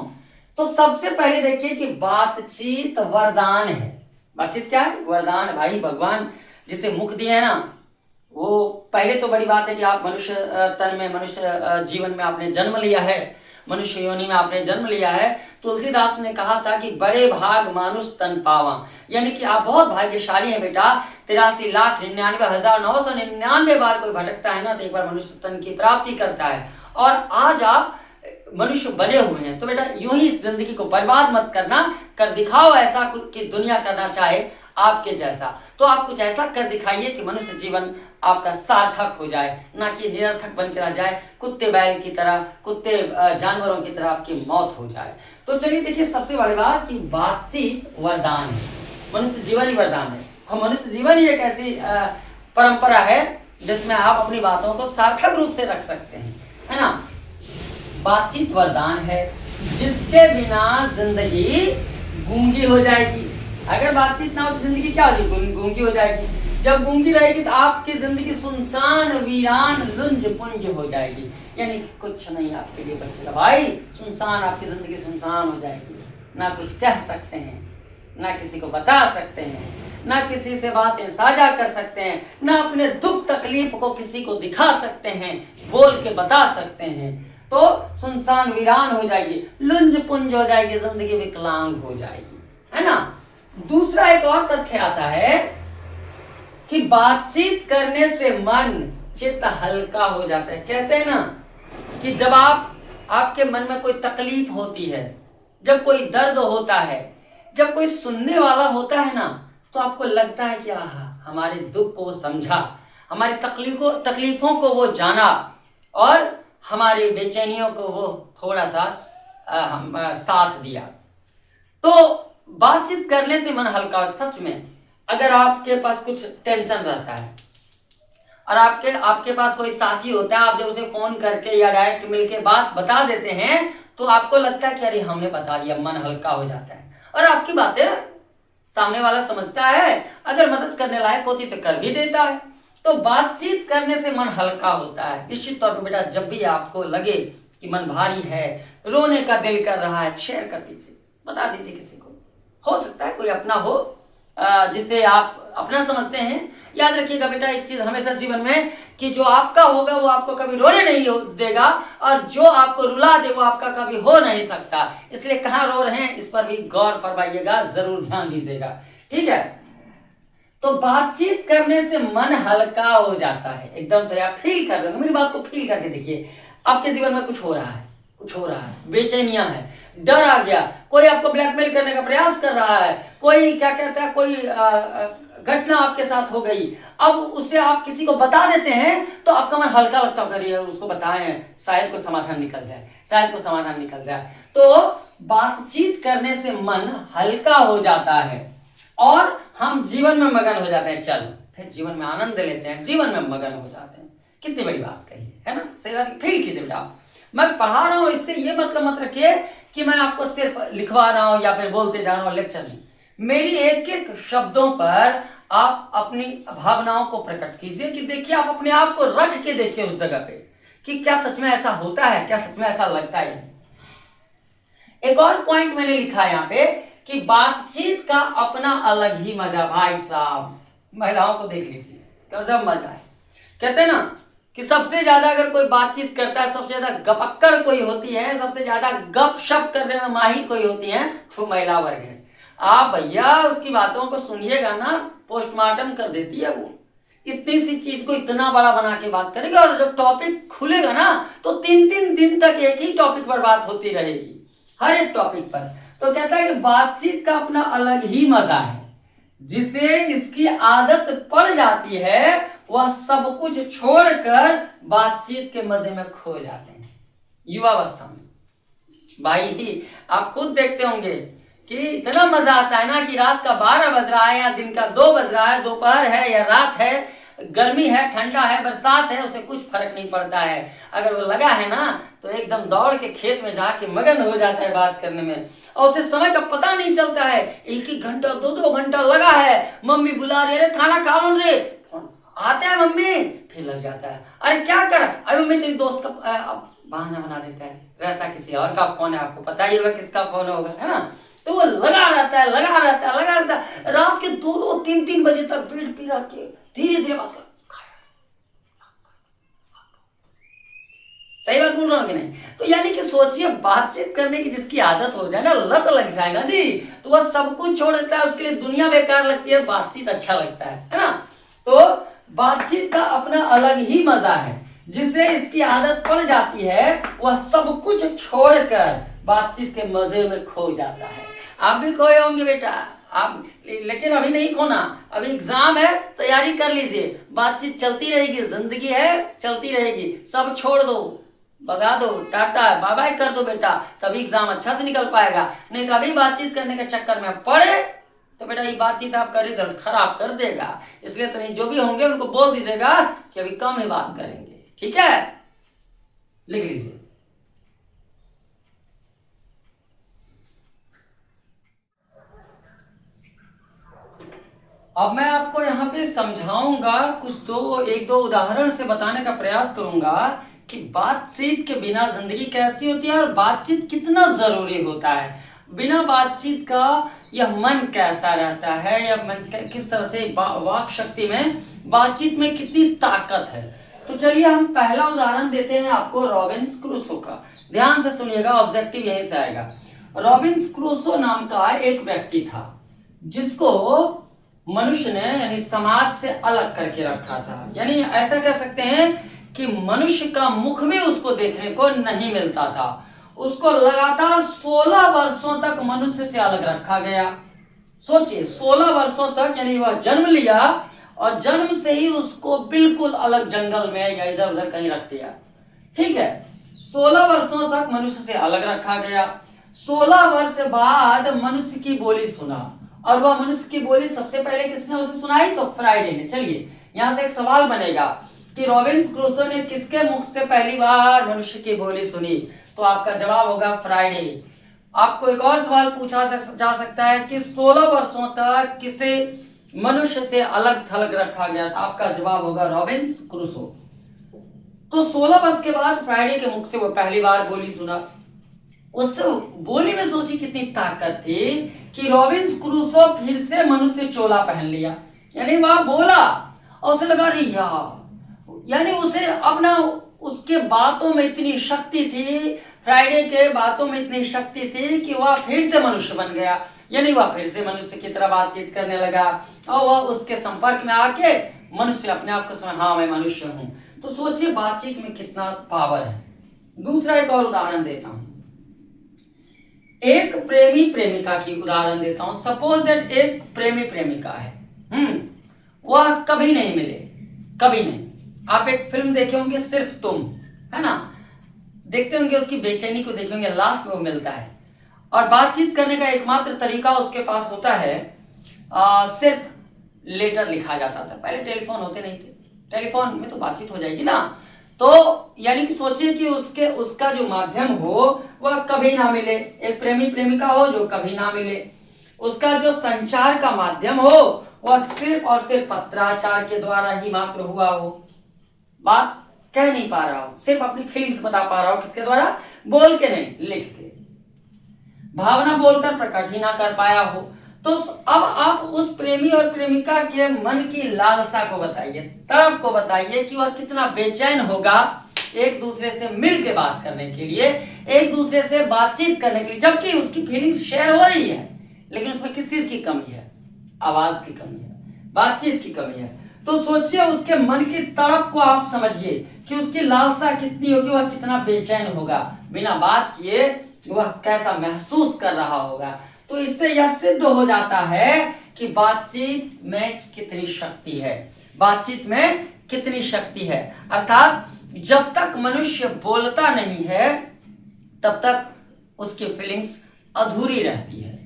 तो सबसे पहले देखिए कि बातचीत वरदान है। बातचीत क्या है? वरदान है भाई। भगवान जिसे मुख दिए है ना, वो पहले तो बड़ी बात है कि आप मनुष्य तन में, मनुष्य जीवन में आपने जन्म लिया है, मनुष्य योनि में आपने जन्म लिया है। तुलसीदास ने कहा था कि बड़े भाग मानुष तन पावा, यानी कि आप बहुत भाग्यशाली हैं बेटा। 83,99,999 बार कोई भटकता है ना तो एक बार मनुष्य तन की प्राप्ति करता है, और आज आप मनुष्य बने हुए हैं। तो बेटा यूं ही इस जिंदगी को बर्बाद मत करना, कर दिखाओ ऐसा कि दुनिया करना चाहे आपके जैसा। तो आप कुछ ऐसा कर दिखाइए कि मनुष्य जीवन आपका सार्थक हो जाए, ना कि निरर्थक बन के रह जाए, कुत्ते बैल की तरह, कुत्ते जानवरों की तरह आपकी मौत हो जाए। तो चलिए देखिए, सबसे बड़ी बात कि बातचीत वरदान है, मनुष्य जीवन ही वरदान है। और मनुष्य जीवन ही एक ऐसी परंपरा है जिसमें आप अपनी बातों को सार्थक रूप से रख सकते हैं, है ना। बातचीत वरदान है जिसके बिना जिंदगी गूंगी हो जाएगी। अगर बातचीत ना हो तो जिंदगी क्या होगी? गूंगी हो जाएगी। जब गूंगी रहेगी तो आपकी जिंदगी सुनसान, वीरान, लुंज पुंज हो जाएगी, यानी कुछ नहीं आपके लिए बचेगा भाई। सुनसान, आपकी जिंदगी सुनसान हो जाएगी। ना कुछ कह सकते हैं, ना किसी को बता सकते हैं, ना किसी से बातें साझा कर सकते हैं, ना अपने दुख तकलीफ को किसी को दिखा सकते हैं, बोल के बता सकते हैं। तो सुनसान वीरान हो जाएगी, लुंज पुंज हो जाएगी, जिंदगी विकलांग हो जाएगी, है ना। दूसरा एक और तथ्य आता है कि बातचीत करने से मन चित्त हल्का हो जाता है। कहते हैं ना कि जब आपके मन में कोई तकलीफ होती है, जब कोई दर्द होता है, जब कोई सुनने वाला होता है ना, तो आपको लगता है कि आहा, हमारे दुख को वो समझा, हमारी तकलीफों को वो जाना, और हमारी बेचैनियों को वो थोड़ा सा साथ दिया। तो बातचीत करने से मन हल्का। सच में अगर आपके पास कुछ टेंशन रहता है और आपके पास कोई साथी होता है, आप जब उसे फोन करके या डायरेक्ट मिलके बात बता देते हैं तो आपको लगता है कि अरे हमने बता दिया, मन हल्का हो जाता है, और आपकी बातें सामने वाला समझता है, अगर मदद करने लायक होती तो कर भी देता है। तो बातचीत करने से मन हल्का होता है। निश्चित तौर पर बेटा जब भी आपको लगे कि मन भारी है, रोने का दिल कर रहा है, शेयर कर दीजिए, बता दीजिए किसी को। हो सकता है कोई अपना हो जिसे आप अपना समझते हैं। याद रखिएगा बेटा एक चीज हमेशा जीवन में, कि जो आपका होगा वो आपको कभी रोने नहीं देगा, और जो आपको रुला दे वो आपका कभी हो नहीं सकता। इसलिए कहाँ रो रहे हैं इस पर भी गौर फरमाइएगा, जरूर ध्यान दीजिएगा, ठीक है। तो बातचीत करने से मन हल्का हो जाता है, एकदम से आप फील कर रहे हो, मेरी बात को फील करके देखिए। आपके जीवन में कुछ हो रहा है, बेचैनियां है, डर आ गया, कोई आपको ब्लैकमेल करने का प्रयास कर रहा है, कोई क्या कहता है, कोई घटना आपके साथ हो गई, अब उसे आप किसी को बता देते हैं तो आपका मन हल्का लगता है, उसको बताएं, शायद कोई समाधान निकल जाए। तो बातचीत करने से मन हल्का हो जाता है और हम जीवन में मगन हो जाते हैं। चलो फिर जीवन में आनंद लेते हैं, जीवन में मगन हो जाते हैं। कितनी बड़ी बात कही है ना, सही बात फील कीजिए बेटा। मैं पढ़ा रहा हूं, इससे ये मतलब मत रखिए कि मैं आपको सिर्फ लिखवा रहा हूं या फिर बोलते जा रहा हूं, लेक्चर नहीं। मेरी एक एक शब्दों पर आप अपनी भावनाओं को प्रकट कीजिए, कि देखिए आप अपने आप को रख के देखिए उस जगह पे, कि क्या सच में ऐसा होता है, क्या सच में ऐसा लगता है। एक और पॉइंट मैंने लिखा है यहाँ पे कि बातचीत का अपना अलग ही मजा। भाई साहब महिलाओं को देख लीजिए, गजब मजा है। कहते हैं ना कि सबसे ज्यादा अगर कोई बातचीत करता है, सबसे ज्यादा गपक्कड़ कोई होती है, सबसे ज्यादा गप शप करने में माहिर कोई होती है, तो महिला वर्ग है। आप भैया उसकी बातों को सुनिएगा ना, पोस्टमार्टम कर देती है वो। इतनी सी चीज को इतना बड़ा बना के बात करेगा, और जब टॉपिक खुलेगा ना तो 3-3 दिन तक एक ही टॉपिक पर बात होती रहेगी, हर एक टॉपिक पर। तो कहता है कि बातचीत का अपना अलग ही मजा है, जिसे इसकी आदत पड़ जाती है वह सब कुछ छोड़कर बातचीत के मजे में खो जाते हैं युवावस्था में। भाई आप खुद देखते होंगे कि इतना मजा आता है ना कि रात का 12 बज रहा है या दिन का 2 बज रहा है, दोपहर है या रात है, गर्मी है, ठंडा है, बरसात है, उसे कुछ फर्क नहीं पड़ता है। अगर वो लगा है ना तो एकदम दौड़ के खेत में जाके मगन हो जाता है बात करने में, और उसे समय का पता नहीं चलता है। 1-1 घंटा 2-2 घंटा लगा है, मम्मी बुला रही है, खाना खा लो रे, आता है मम्मी, फिर लग जाता है, अरे क्या कर, अरे मम्मी तेरी दोस्त का बहाना बना देता है, रहता किसी और का फोन है, आपको पता ही होगा किसका फोन होगा, है ना। तो वो लगा रहता है, लगा रहता है, लगा रहता है, रात के 2-2 3-3 बजे तक पेट पी रख के धीरे धीरे बात कर। सही बात बोल रहा हूँ कि नहीं। तो यानी कि सोचिए, बातचीत करने की जिसकी आदत हो जाए ना, लत लग जाए ना जी, तो वह सब कुछ छोड़ देता है, उसके लिए दुनिया बेकार लगती है, बातचीत अच्छा लगता है ना। तो बातचीत का अपना अलग ही मजा है, जिसे इसकी आदत पड़ जाती है वह सब कुछ छोड़कर बातचीत के मजे में खो जाता है। आप भी खोए होंगे बेटा, आप, लेकिन अभी नहीं खोना, अभी एग्जाम है, तैयारी कर लीजिए, बातचीत चलती रहेगी, जिंदगी है चलती रहेगी, सब छोड़ दो, भगा दो, टाटा बाय बाय कर दो बेटा, तभी एग्जाम अच्छा से निकल पाएगा। नहीं तो अभी बातचीत करने के चक्कर में पड़े तो बेटा ये बातचीत आपका रिजल्ट खराब कर देगा। इसलिए तो नहीं, जो भी होंगे उनको बोल दीजिएगा कि अभी कम ही बात करेंगे, ठीक है, लिख लीजिए। अब मैं आपको यहाँ पे समझाऊंगा, कुछ 1-2 उदाहरण से बताने का प्रयास करूंगा कि बातचीत के बिना जिंदगी कैसी होती है और बातचीत कितना जरूरी होता है। बिना बातचीत का यह मन कैसा रहता है, या मन किस तरह से वाक शक्ति में, बातचीत में कितनी ताकत है। तो चलिए हम पहला उदाहरण देते हैं आपको रॉबिन्स क्रूसो का। ध्यान से सुनिएगा, ऑब्जेक्टिव यहीं से आएगा। रॉबिन्स क्रूसो नाम का एक व्यक्ति था जिसको मनुष्य ने यानी समाज से अलग करके रखा था। यानी ऐसा कह सकते हैं कि मनुष्य का मुख भी उसको देखने को नहीं मिलता था। उसको लगातार 16 वर्षों तक मनुष्य से अलग रखा गया। सोचिए 16 वर्षों तक, यानी वह जन्म लिया और जन्म से ही उसको बिल्कुल अलग जंगल में या इधर उधर कहीं रख दिया। ठीक है, 16 वर्षों तक मनुष्य से अलग रखा गया। 16 वर्ष बाद मनुष्य की बोली सुना, और वह मनुष्य की बोली सबसे पहले किसने उसे सुनाई? तो फ्राइडे ने। चलिए यहां से एक सवाल बनेगा कि रॉबिन्स क्रूसो ने किसके मुख से पहली बार मनुष्य की बोली सुनी? तो आपका जवाब होगा फ्राइडे। आपको एक और सवाल पूछा जा सकता है कि 16 वर्षों तक किसे मनुष्य से अलग थलग रखा गया था? आपका जवाब होगा रॉबिन्स क्रूसो। तो 16 वर्ष के बाद फ्राइडे के मुख से वो पहली बार बोली सुना। उस बोली में सोची कितनी ताकत थी कि रॉबिन्स क्रूसो फिर से मनुष्य चोला पहन लिया। यानी वह बोला और उसे लगा रही यानी उसे अपना, उसके बातों में इतनी शक्ति थी, फ्राइडे के बातों में इतनी शक्ति थी कि वह फिर से मनुष्य बन गया। यानी वह फिर से मनुष्य की तरह बातचीत करने लगा और वह उसके संपर्क में आके मनुष्य अपने आप को समझ, हाँ मैं मनुष्य हूं। तो सोचिए बातचीत में कितना पावर है। दूसरा एक और उदाहरण देता हूं, एक प्रेमी प्रेमिका की उदाहरण देता हूं। सपोज दैट एक प्रेमी प्रेमिका है, वह कभी नहीं मिले, कभी नहीं। आप एक फिल्म देखे होंगे सिर्फ तुम, है ना, देखते होंगे, उसकी बेचैनी को देखे होंगे, लास्ट में वो मिलता है और बातचीत करने का एकमात्र तरीका उसके पास होता है सिर्फ लेटर लिखा जाता था। पहले टेलीफोन होते नहीं थे, टेलीफोन में तो बातचीत हो जाएगी ना। तो यानी कि सोचिए कि उसका जो माध्यम हो वह कभी ना मिले, एक प्रेमी प्रेमिका हो जो कभी ना मिले, उसका जो संचार का माध्यम हो वह सिर्फ और सिर्फ पत्राचार के द्वारा ही मात्र हुआ हो। बात कह नहीं पा रहा हो, सिर्फ अपनी फीलिंग्स बता पा रहा हो, किसके द्वारा? बोल के नहीं, लिख के। भावना बोलकर प्रकट ही ना कर पाया हो, तो अब आप उस प्रेमी और प्रेमिका के मन की लालसा को बताइए, तड़प को बताइए कि वह कितना बेचैन होगा एक दूसरे से मिल के बात करने के लिए, एक दूसरे से बातचीत करने के लिए, जबकि उसकी फीलिंग्स शेयर हो रही है, लेकिन उसमें किस चीज की कमी है? आवाज की कमी है, बातचीत की कमी है। तो सोचिए उसके मन की तड़प को आप समझिए कि उसकी लालसा कितनी होगी, वह कितना बेचैन होगा, बिना बात किए वह कैसा महसूस कर रहा होगा। तो इससे यह सिद्ध हो जाता है कि बातचीत में कितनी शक्ति है, बातचीत में कितनी शक्ति है। अर्थात जब तक मनुष्य बोलता नहीं है तब तक उसकी फीलिंग्स अधूरी रहती है।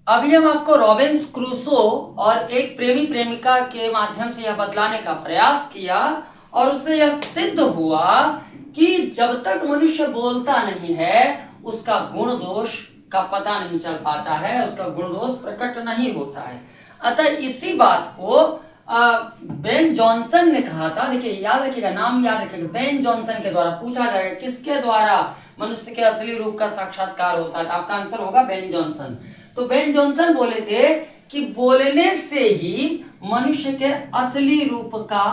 अभी हम आपको रॉबिन्स क्रूसो और एक प्रेमी प्रेमिका के माध्यम से यह बतलाने का प्रयास किया, और उससे यह सिद्ध हुआ कि जब तक मनुष्य बोलता नहीं है उसका गुण दोष का पता नहीं चल पाता है, उसका गुण दोष प्रकट नहीं होता है। अतः इसी बात को बेन जॉनसन ने कहा था। देखिए, याद रखिएगा, नाम याद रखिएगा, बेन जॉनसन के द्वारा पूछा जाएगा किसके द्वारा मनुष्य के असली रूप का साक्षात्कार होता है, तो आपका आंसर होगा बेन जॉनसन। तो बेन जॉनसन बोले थे कि बोलने से ही मनुष्य के असली रूप का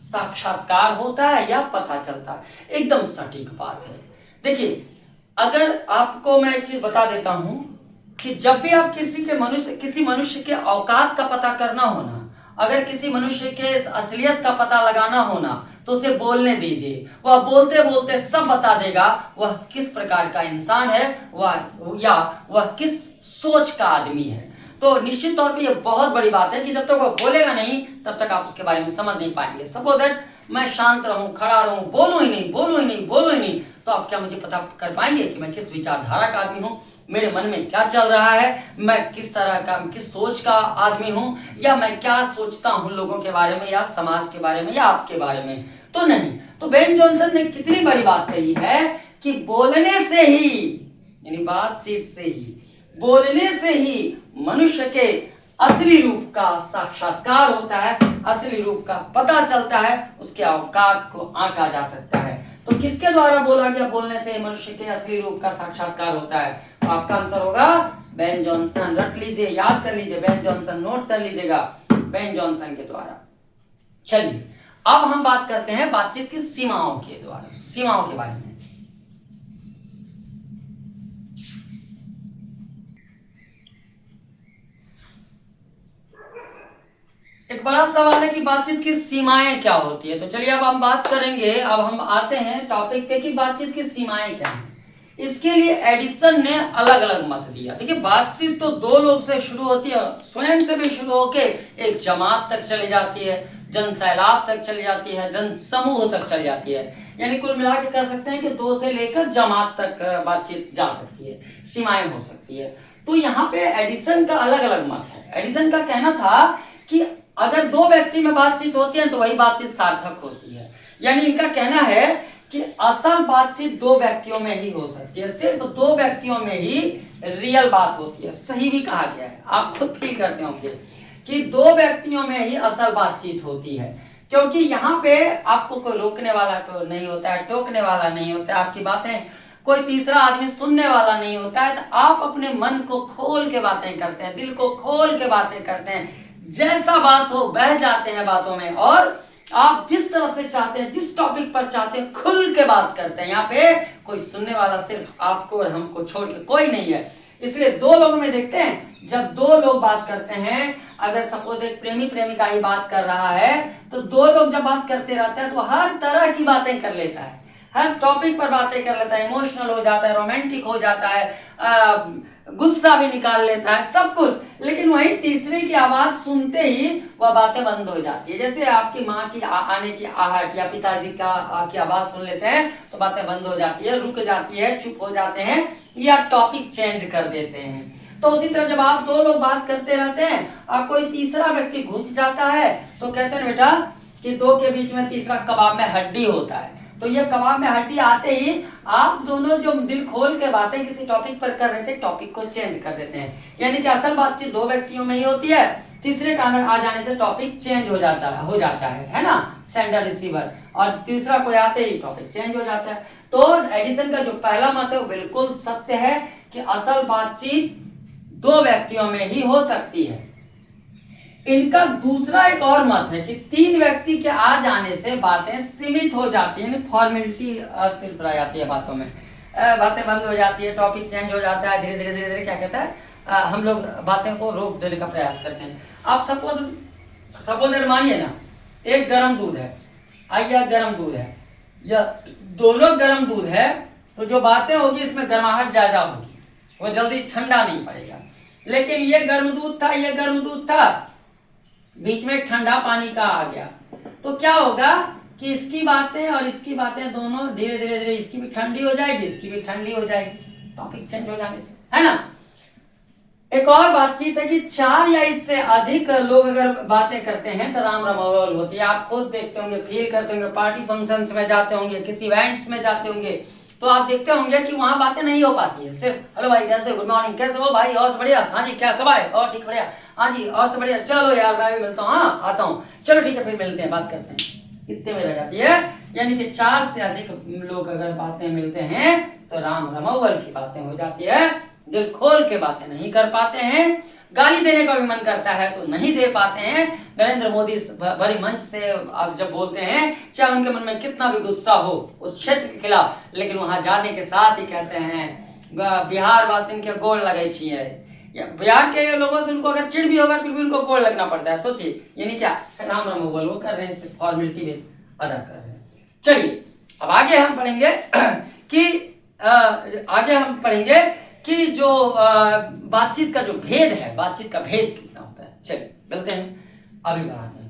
साक्षात्कार होता है या पता चलता है। एकदम सटीक बात है। देखिए, अगर आपको मैं एक चीज बता देता हूं कि जब भी आप किसी मनुष्य के औकात का पता करना होना, अगर किसी मनुष्य के असलियत का पता लगाना होना, तो उसे बोलने दीजिए, वह बोलते बोलते सब बता देगा वह किस प्रकार का इंसान है, वह किस सोच का आदमी है। तो निश्चित तौर पे यह बहुत बड़ी बात है कि जब तक वह बोलेगा नहीं तब तक आप उसके बारे में समझ नहीं पाएंगे। सपोज दैट मैं शांत रहूं, खड़ा रहूं, बोलूं ही नहीं, तो आप क्या मुझे पता कर पाएंगे कि मैं किस विचारधारा का आदमी हूं, मेरे मन में क्या चल रहा है, मैं किस तरह का, किस सोच का आदमी हूं, या मैं क्या सोचता हूं लोगों के बारे में या समाज के बारे में या आपके बारे में? तो नहीं। तो बेन जॉनसन ने कितनी बड़ी बात कही है कि बोलने से ही, यानी बातचीत से ही, बोलने से ही मनुष्य के असली रूप का साक्षात्कार होता है, असली रूप का पता चलता है, उसके औकात को आंका जा सकता है। तो किसके द्वारा बोला गया बोलने से मनुष्य के असली रूप का साक्षात्कार होता है? तो आपका आंसर होगा बेन जॉनसन। रख लीजिए, याद कर लीजिए, बेन जॉनसन नोट कर लीजिएगा, बेन जॉनसन के द्वारा। चलिए, अब हम बात करते हैं बातचीत की सीमाओं के बारे में। एक बड़ा सवाल है कि बातचीत की सीमाएं क्या होती है। तो चलिए अब हम बात करेंगे, अब हम आते हैं टॉपिक पे कि बातचीत की सीमाएं क्या हैं। इसके लिए एडिसन ने अलग अलग मत दिया। देखिए, बातचीत तो दो लोग से शुरू होती है, स्वयं से भी शुरू होके एक जमात तक चली जाती है, जन सैलाब तक चली जाती है, जन समूह तक चली जाती है। यानी कुल मिला के कह सकते हैं कि दो से लेकर जमात तक बातचीत जा सकती है, सीमाएं हो सकती है। तो यहाँ पे एडिसन का अलग अलग मत है। एडिसन का कहना था कि अगर दो व्यक्ति में बातचीत होती है तो वही बातचीत सार्थक होती है। यानी इनका कहना है कि असल बातचीत दो व्यक्तियों में ही हो सकती है, सिर्फ दो व्यक्तियों में ही रियल बात होती है। सही भी कहा गया है, आप खुद फील करते होंगे कि दो व्यक्तियों में ही असल बातचीत होती है, क्योंकि यहाँ पे आपको कोई रोकने वाला तो नहीं होता है, टोकने वाला नहीं होता है, आपकी बातें कोई तीसरा आदमी सुनने वाला नहीं होता है। तो आप अपने मन को खोल के बातें करते हैं, दिल को खोल के बातें करते हैं, जैसा बात हो बह जाते हैं बातों में, और आप जिस तरह से चाहते हैं, जिस टॉपिक पर चाहते हैं, खुल के बात करते हैं। यहाँ पे कोई सुनने वाला सिर्फ आपको और हमको छोड़ के कोई नहीं है। इसलिए दो लोगों में देखते हैं, जब दो लोग बात करते हैं, अगर सपोज एक प्रेमी प्रेमिका ही बात कर रहा है, तो दो लोग जब बात करते रहते हैं तो हर तरह की बातें कर लेता है, हर टॉपिक पर बातें कर लेता है, इमोशनल हो जाता है, रोमांटिक हो जाता है, गुस्सा भी निकाल लेता है, सब कुछ। लेकिन वही तीसरे की आवाज सुनते ही वह बातें बंद हो जाती है। जैसे आपकी माँ की आने की आहट या पिताजी की आवाज सुन लेते हैं तो बातें बंद हो जाती है, रुक जाती है, चुप हो जाते हैं या टॉपिक चेंज कर देते हैं। तो उसी तरह जब आप दो लोग बात करते रहते हैं और कोई तीसरा व्यक्ति घुस जाता है, तो कहते हैं बेटा कि दो के बीच में तीसरा कबाब में हड्डी होता है। तो ये कबाब में हड्डी आते ही आप दोनों जो दिल खोल के बातें किसी टॉपिक पर कर रहे थे, टॉपिक को चेंज कर देते हैं। यानी कि असल बातचीत दो व्यक्तियों में ही होती है, तीसरे का आ जाने से टॉपिक चेंज हो जाता है ना, सेंडर रिसीवर, और तीसरा कोई आते ही टॉपिक चेंज हो जाता है। तो एडिसन का जो पहला मत है वो बिल्कुल सत्य है कि असल बातचीत दो व्यक्तियों में ही हो सकती है। इनका दूसरा एक और मत है कि तीन व्यक्ति के आ जाने से बातें सीमित हो जाती है, फॉर्मेलिटी सिर्फ रह जाती है बातों में, बातें बंद हो जाती है, टॉपिक चेंज हो जाता है, धीरे धीरे क्या कहता है, हम लोग बातें को रोक देने का प्रयास करते हैं। आप सपोज मानिए ना, एक गर्म दूध है, आइए गर्म दूध है, या दोनों गर्म दूध है, तो जो बातें होगी इसमें गर्माहट ज्यादा होगी, वो जल्दी ठंडा नहीं पड़ेगा। लेकिन ये गर्म दूध था, ये गर्म दूध था, बीच में ठंडा पानी का आ गया, तो क्या होगा कि इसकी बातें और इसकी बातें दोनों धीरे धीरे इसकी भी ठंडी हो जाएगी, इसकी भी ठंडी हो जाएगी, टॉपिक चेंज हो जाने से, है ना। एक और बातचीत है कि 4 या इससे अधिक लोग अगर बातें करते हैं तो राम रमावल होती है। आप खुद देखते होंगे, फील करते होंगे, पार्टी फंक्शंस में जाते होंगे, किसी इवेंट्स में जाते होंगे, तो आप देखते होंगे कि वहां बातें नहीं हो पाती है, सिर्फ हेलो भाई कैसे, गुड मॉर्निंग कैसे हो भाई, और सब बढ़िया, हाँ जी क्या कब आए, और ठीक बढ़िया, हाँ जी और सब बढ़िया, चलो यार मैं भी मिलता हूँ, हाँ आता हूँ, चलो ठीक है फिर मिलते हैं, बात करते हैं, इतने में रह जाती है। यानी कि 4 से अधिक लोग अगर बातें मिलते हैं तो राम रमावल की बातें हो जाती है, दिल खोल के बातें नहीं कर पाते हैं, गाली देने का भी मन करता है तो नहीं दे पाते हैं। नरेंद्र मोदी भरी मंच से आप जब बोलते हैं, चाहे उनके मन में कितना भी गुस्सा हो उस क्षेत्र के खिलाफ, लेकिन वहां जाने के साथ ही कहते हैं बिहार वासिन के गोल लगे छिए, या बिहार के लोगों से उनको अगर चिढ़ भी होगा फिर भी उनको गोल लगना पड़ता है। सोचिए, यानी क्या राम रमावल वो कर रहे हैं, सिर्फ फॉर्मेलिटी बेस अदा कर रहे हैं। चलिए अब आगे हम पढ़ेंगे कि जो बातचीत का जो भेद है, बातचीत का भेद कितना होता है। चलिए मिलते हैं, अभी बढ़ाते हैं।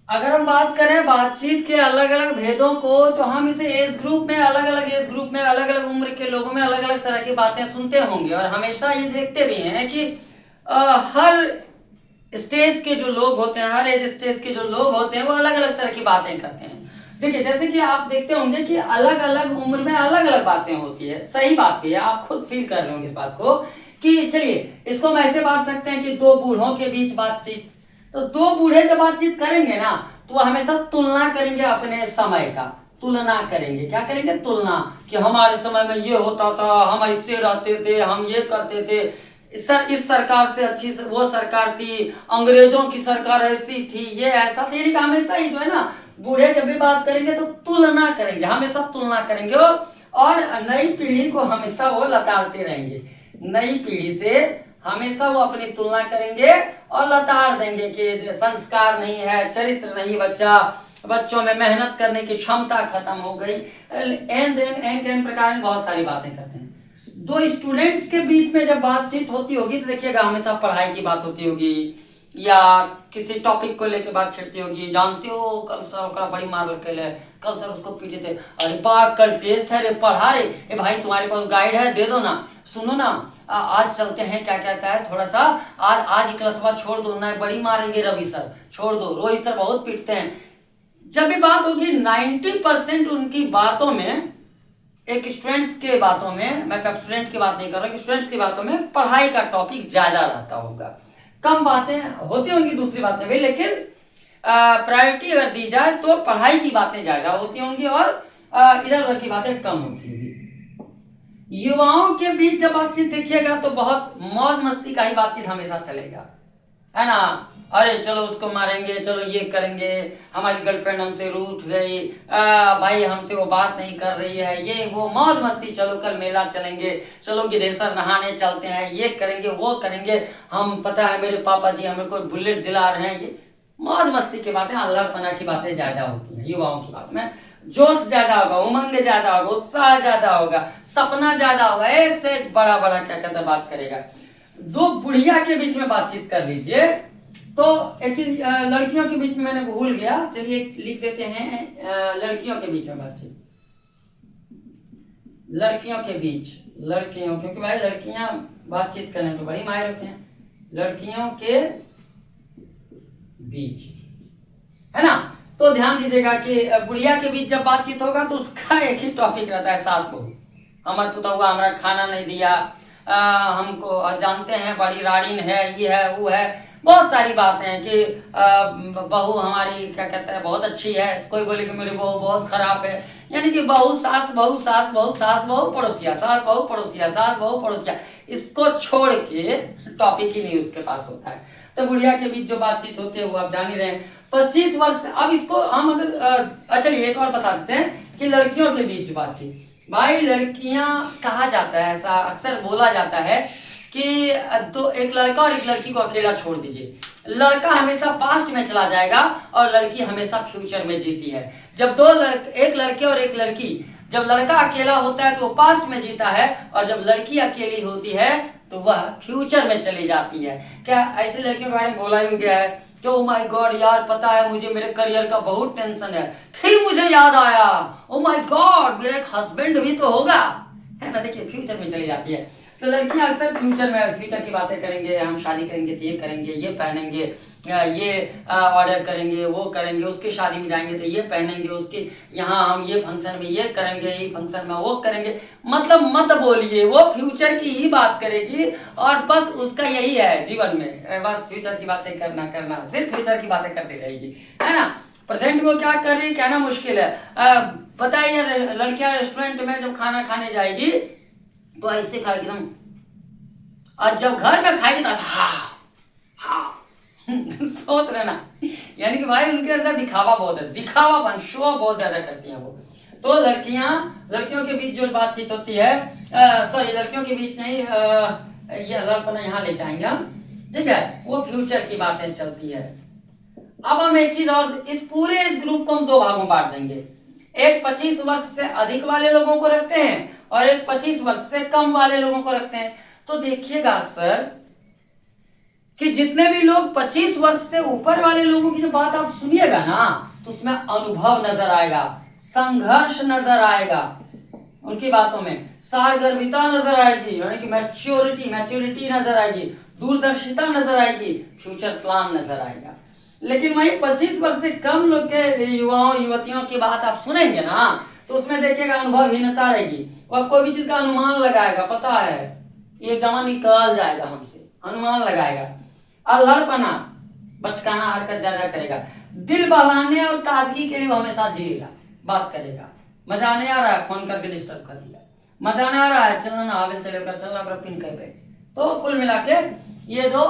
अगर हम बात करें बातचीत के अलग अलग भेदों को, तो हम इसे एज ग्रुप में अलग अलग उम्र के लोगों में अलग अलग तरह की बातें सुनते होंगे, और हमेशा ये देखते भी हैं कि हर स्टेज के जो लोग होते हैं, हर एज स्टेज के जो लोग होते हैं वो अलग अलग तरह की बातें करते हैं। देखिए जैसे कि आप देखते होंगे कि अलग अलग उम्र में अलग अलग बातें होती है, सही बात भी है, आप खुद फील कर रहे होंगे इस बात को कि चलिए इसको हम ऐसे बांट सकते हैं कि दो बूढ़ों के बीच बातचीत, तो दो बूढ़े जब बातचीत करेंगे ना तो हमेशा तुलना करेंगे, अपने समय का तुलना करेंगे, क्या करेंगे, तुलना, कि हमारे समय में ये होता था, हम ऐसे रहते थे, हम ये करते थे, इस सरकार से अच्छी वो सरकार थी, अंग्रेजों की सरकार ऐसी थी, ये ऐसा था। यानी कि हमेशा ही जो है ना, बूढ़े जब भी बात करेंगे तो तुलना करेंगे, हमेशा तुलना करेंगे, और नई पीढ़ी को हमेशा वो लताड़ते रहेंगे, नई पीढ़ी से हमेशा वो अपनी तुलना करेंगे और लताड़ देंगे कि संस्कार नहीं है, चरित्र नहीं बच्चा, बच्चों में मेहनत करने की क्षमता खत्म हो गई, एन प्रकार की बहुत सारी बातें करते हैं। दो स्टूडेंट्स के बीच में जब बातचीत होती होगी तो देखिएगा हमेशा पढ़ाई की बात होती होगी, या किसी टॉपिक को लेके बात छिड़ती होगी, जानते हो कल सर ओकरा बड़ी मार लगे, कल सर उसको पीटे थे, अरे बा कल टेस्ट है रे, पढ़ा रे, ए भाई तुम्हारे पास गाइड है दे दो ना, सुनो ना आज चलते हैं, क्या कहता है थोड़ा सा आज क्लास छोड़ दो ना, बड़ी मारेंगे रवि सर, छोड़ दो, रोहित सर बहुत पीटते हैं। जब भी बात होगी 90% उनकी बातों में, एक स्टूडेंट्स के बातों में, मैं स्टूडेंट की बात नहीं कर रहा, स्टूडेंट्स की बातों में पढ़ाई का टॉपिक ज्यादा रहता होगा, कम बातें होती होंगी दूसरी बातें भी, लेकिन प्रायोरिटी अगर दी जाए तो पढ़ाई की बातें ज्यादा होती होंगी और इधर उधर की बातें कम होती होंगी। युवाओं के बीच जब बातचीत देखिएगा तो बहुत मौज मस्ती का ही बातचीत हमेशा चलेगा, है ना, अरे चलो उसको मारेंगे, चलो ये करेंगे, हमारी गर्लफ्रेंड हमसे रूठ गई, भाई हमसे वो बात नहीं कर रही है, ये वो मौज मस्ती, चलो कल मेला चलेंगे, चलो गिद्धेसर नहाने चलते हैं, ये करेंगे वो करेंगे, हम पता है मेरे पापा जी हमें कोई बुलेट दिला रहे हैं, ये मौज मस्ती की बातें, अल्लाहपना की बातें ज्यादा होती हैं युवाओं की बात में, जोश ज्यादा होगा, उमंग ज्यादा होगा, उत्साह ज्यादा होगा, सपना ज्यादा होगा, एक से एक बड़ा बड़ा क्या कहते बात करेगा। दो बुढ़िया के बीच में बातचीत कर लीजिए, तो एक चीज लड़कियों के बीच में मैंने भूल गया, चलिए लिख देते हैं, लड़कियों के बीच में बातचीत, लड़कियों के बीच, लड़कियों, क्योंकि भाई लड़कियां बातचीत करने तो बड़ी माहिर होती हैं, लड़कियों के बीच, है ना। तो ध्यान दीजिएगा कि बुढ़िया के बीच जब बातचीत होगा तो उसका एक ही टॉपिक रहता है, सास बहू। हमार पुता हुआ हमारा खाना नहीं दिया, हमको जानते हैं बड़ी राड़ीन है, ये है वो है, बहुत सारी बातें हैं कि बहू हमारी क्या कहते हैं बहुत अच्छी है, कोई बोले कि मेरी बहू बहुत खराब है। यानी कि बहू सास बहू सास बहू सास बहू पड़ोसिया, सास बहू पड़ोसिया, सास बहू पड़ोसिया, इसको छोड़ के टॉपिक ही नहीं उसके पास होता है। तो बुढ़िया के बीच जो बातचीत होती है वो आप जान ही रहे हैं। 25 वर्ष, अब इसको हम अगर चलिए एक और बता देते हैं कि लड़कियों के बीच बातचीत। भाई लड़कियां, कहा जाता है, ऐसा अक्सर बोला जाता है कि तो एक लड़का और एक लड़की को अकेला छोड़ दीजिए, लड़का हमेशा पास्ट में चला जाएगा और लड़की हमेशा फ्यूचर में जीती है। जब एक लड़के और एक लड़की, जब लड़का अकेला होता है तो वो पास्ट में जीता है, और जब लड़की अकेली होती है तो वह फ्यूचर में चली जाती है। क्या ऐसी लड़कियों के बारे में बोला भी गया है कि ओ माय गॉड यार, पता है मुझे मेरे करियर का बहुत टेंशन है, फिर मुझे याद आया ओ माय गॉड मेरा एक हस्बैंड भी तो होगा, है ना। देखिए फ्यूचर में चली जाती है। तो लड़कियां अक्सर फ्यूचर की बातें करेंगे, हम शादी करेंगे तो ये करेंगे, ये पहनेंगे, ये ऑर्डर करेंगे, वो करेंगे, उसकी शादी में जाएंगे तो ये पहनेंगे, उसके यहाँ हम ये फंक्शन में ये करेंगे, ये फंक्शन में वो करेंगे। मतलब मत बोलिए, वो फ्यूचर की ही बात करेगी और बस उसका यही है जीवन में, बस फ्यूचर की बातें करना करना, सिर्फ फ्यूचर की बातें करती रहेगी, है ना। प्रेजेंट में क्या कर रही है कहना मुश्किल है। बताइए लड़कियां रेस्टोरेंट में जब खाना खाने जाएगी तो ऐसे खाएगी एकदम, और जब घर में खाएगी तो ऐसा हाँ सोच रहे ना, यानी कि भाई उनके अंदर दिखावा बहुत है, दिखावापन, शो बहुत ज्यादा करती हैं वो। तो लड़कियों के बीच जो बातचीत होती है, सॉरी लड़कियों के बीच नहीं, ये लड़पना यहाँ लेके आएंगे हम, ठीक है, वो फ्यूचर की बातें चलती है। अब हम एक चीज और, इस ग्रुप को हम दो भागों में बांट देंगे, एक 25 वर्ष से अधिक वाले लोगों को रखते हैं और एक 25 वर्ष से कम वाले लोगों को रखते हैं। तो देखिएगा अक्सर कि जितने भी लोग 25 वर्ष से ऊपर वाले लोगों की जो बात आप सुनिएगा ना, तो उसमें अनुभव नजर आएगा, संघर्ष नजर आएगा, उनकी बातों में सारगर्भिता नजर आएगी, यानी कि मैच्योरिटी नजर आएगी, दूरदर्शिता नजर आएगी, फ्यूचर प्लान नजर आएगा। लेकिन वही 25 वर्ष से कम लोग के युवाओं युवतियों की बात आप सुनेंगे ना, तो उसमें देखिएगा अनुभवहीनता रहेगी, वह कोई भी चीज का अनुमान लगाएगा, पता है ये एग्जाम निकाल जाएगा हमसे, अनुमान लगाएगा, और लड़पना बचकाना हरकत ज्यादा करेगा, दिल बहलाने और ताजगी के लिए वो हमेशा जिएगा, बात करेगा, मजा नहीं आ रहा है फोन करके डिस्टर्ब कर दिया, मजा नहीं आ रहा है चलना ना हाविल चले कर चलना पिन कह बैठ। तो कुल मिला के ये जो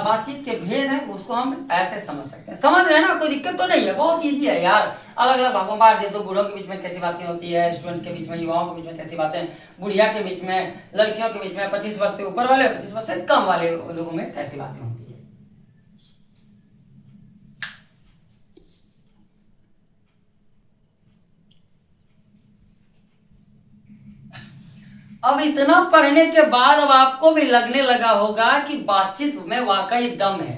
बातचीत के भेद है उसको हम ऐसे समझ सकते हैं, समझ रहे हैं ना, कोई दिक्कत तो नहीं है, बहुत ईजी है यार। अलग अलग भागों बांट दे दो, बूढ़ों के बीच में कैसी बातें होती है, स्टूडेंट्स के बीच में, युवाओं के बीच में कैसी बातें, बुढ़िया के बीच में, लड़कियों के बीच में, 25 वर्ष से ऊपर वाले 25 वर्ष से कम वाले लोगों में कैसी बातें होती है। अब इतना पढ़ने के बाद अब आपको भी लगने लगा होगा कि बातचीत में वाकई दम है।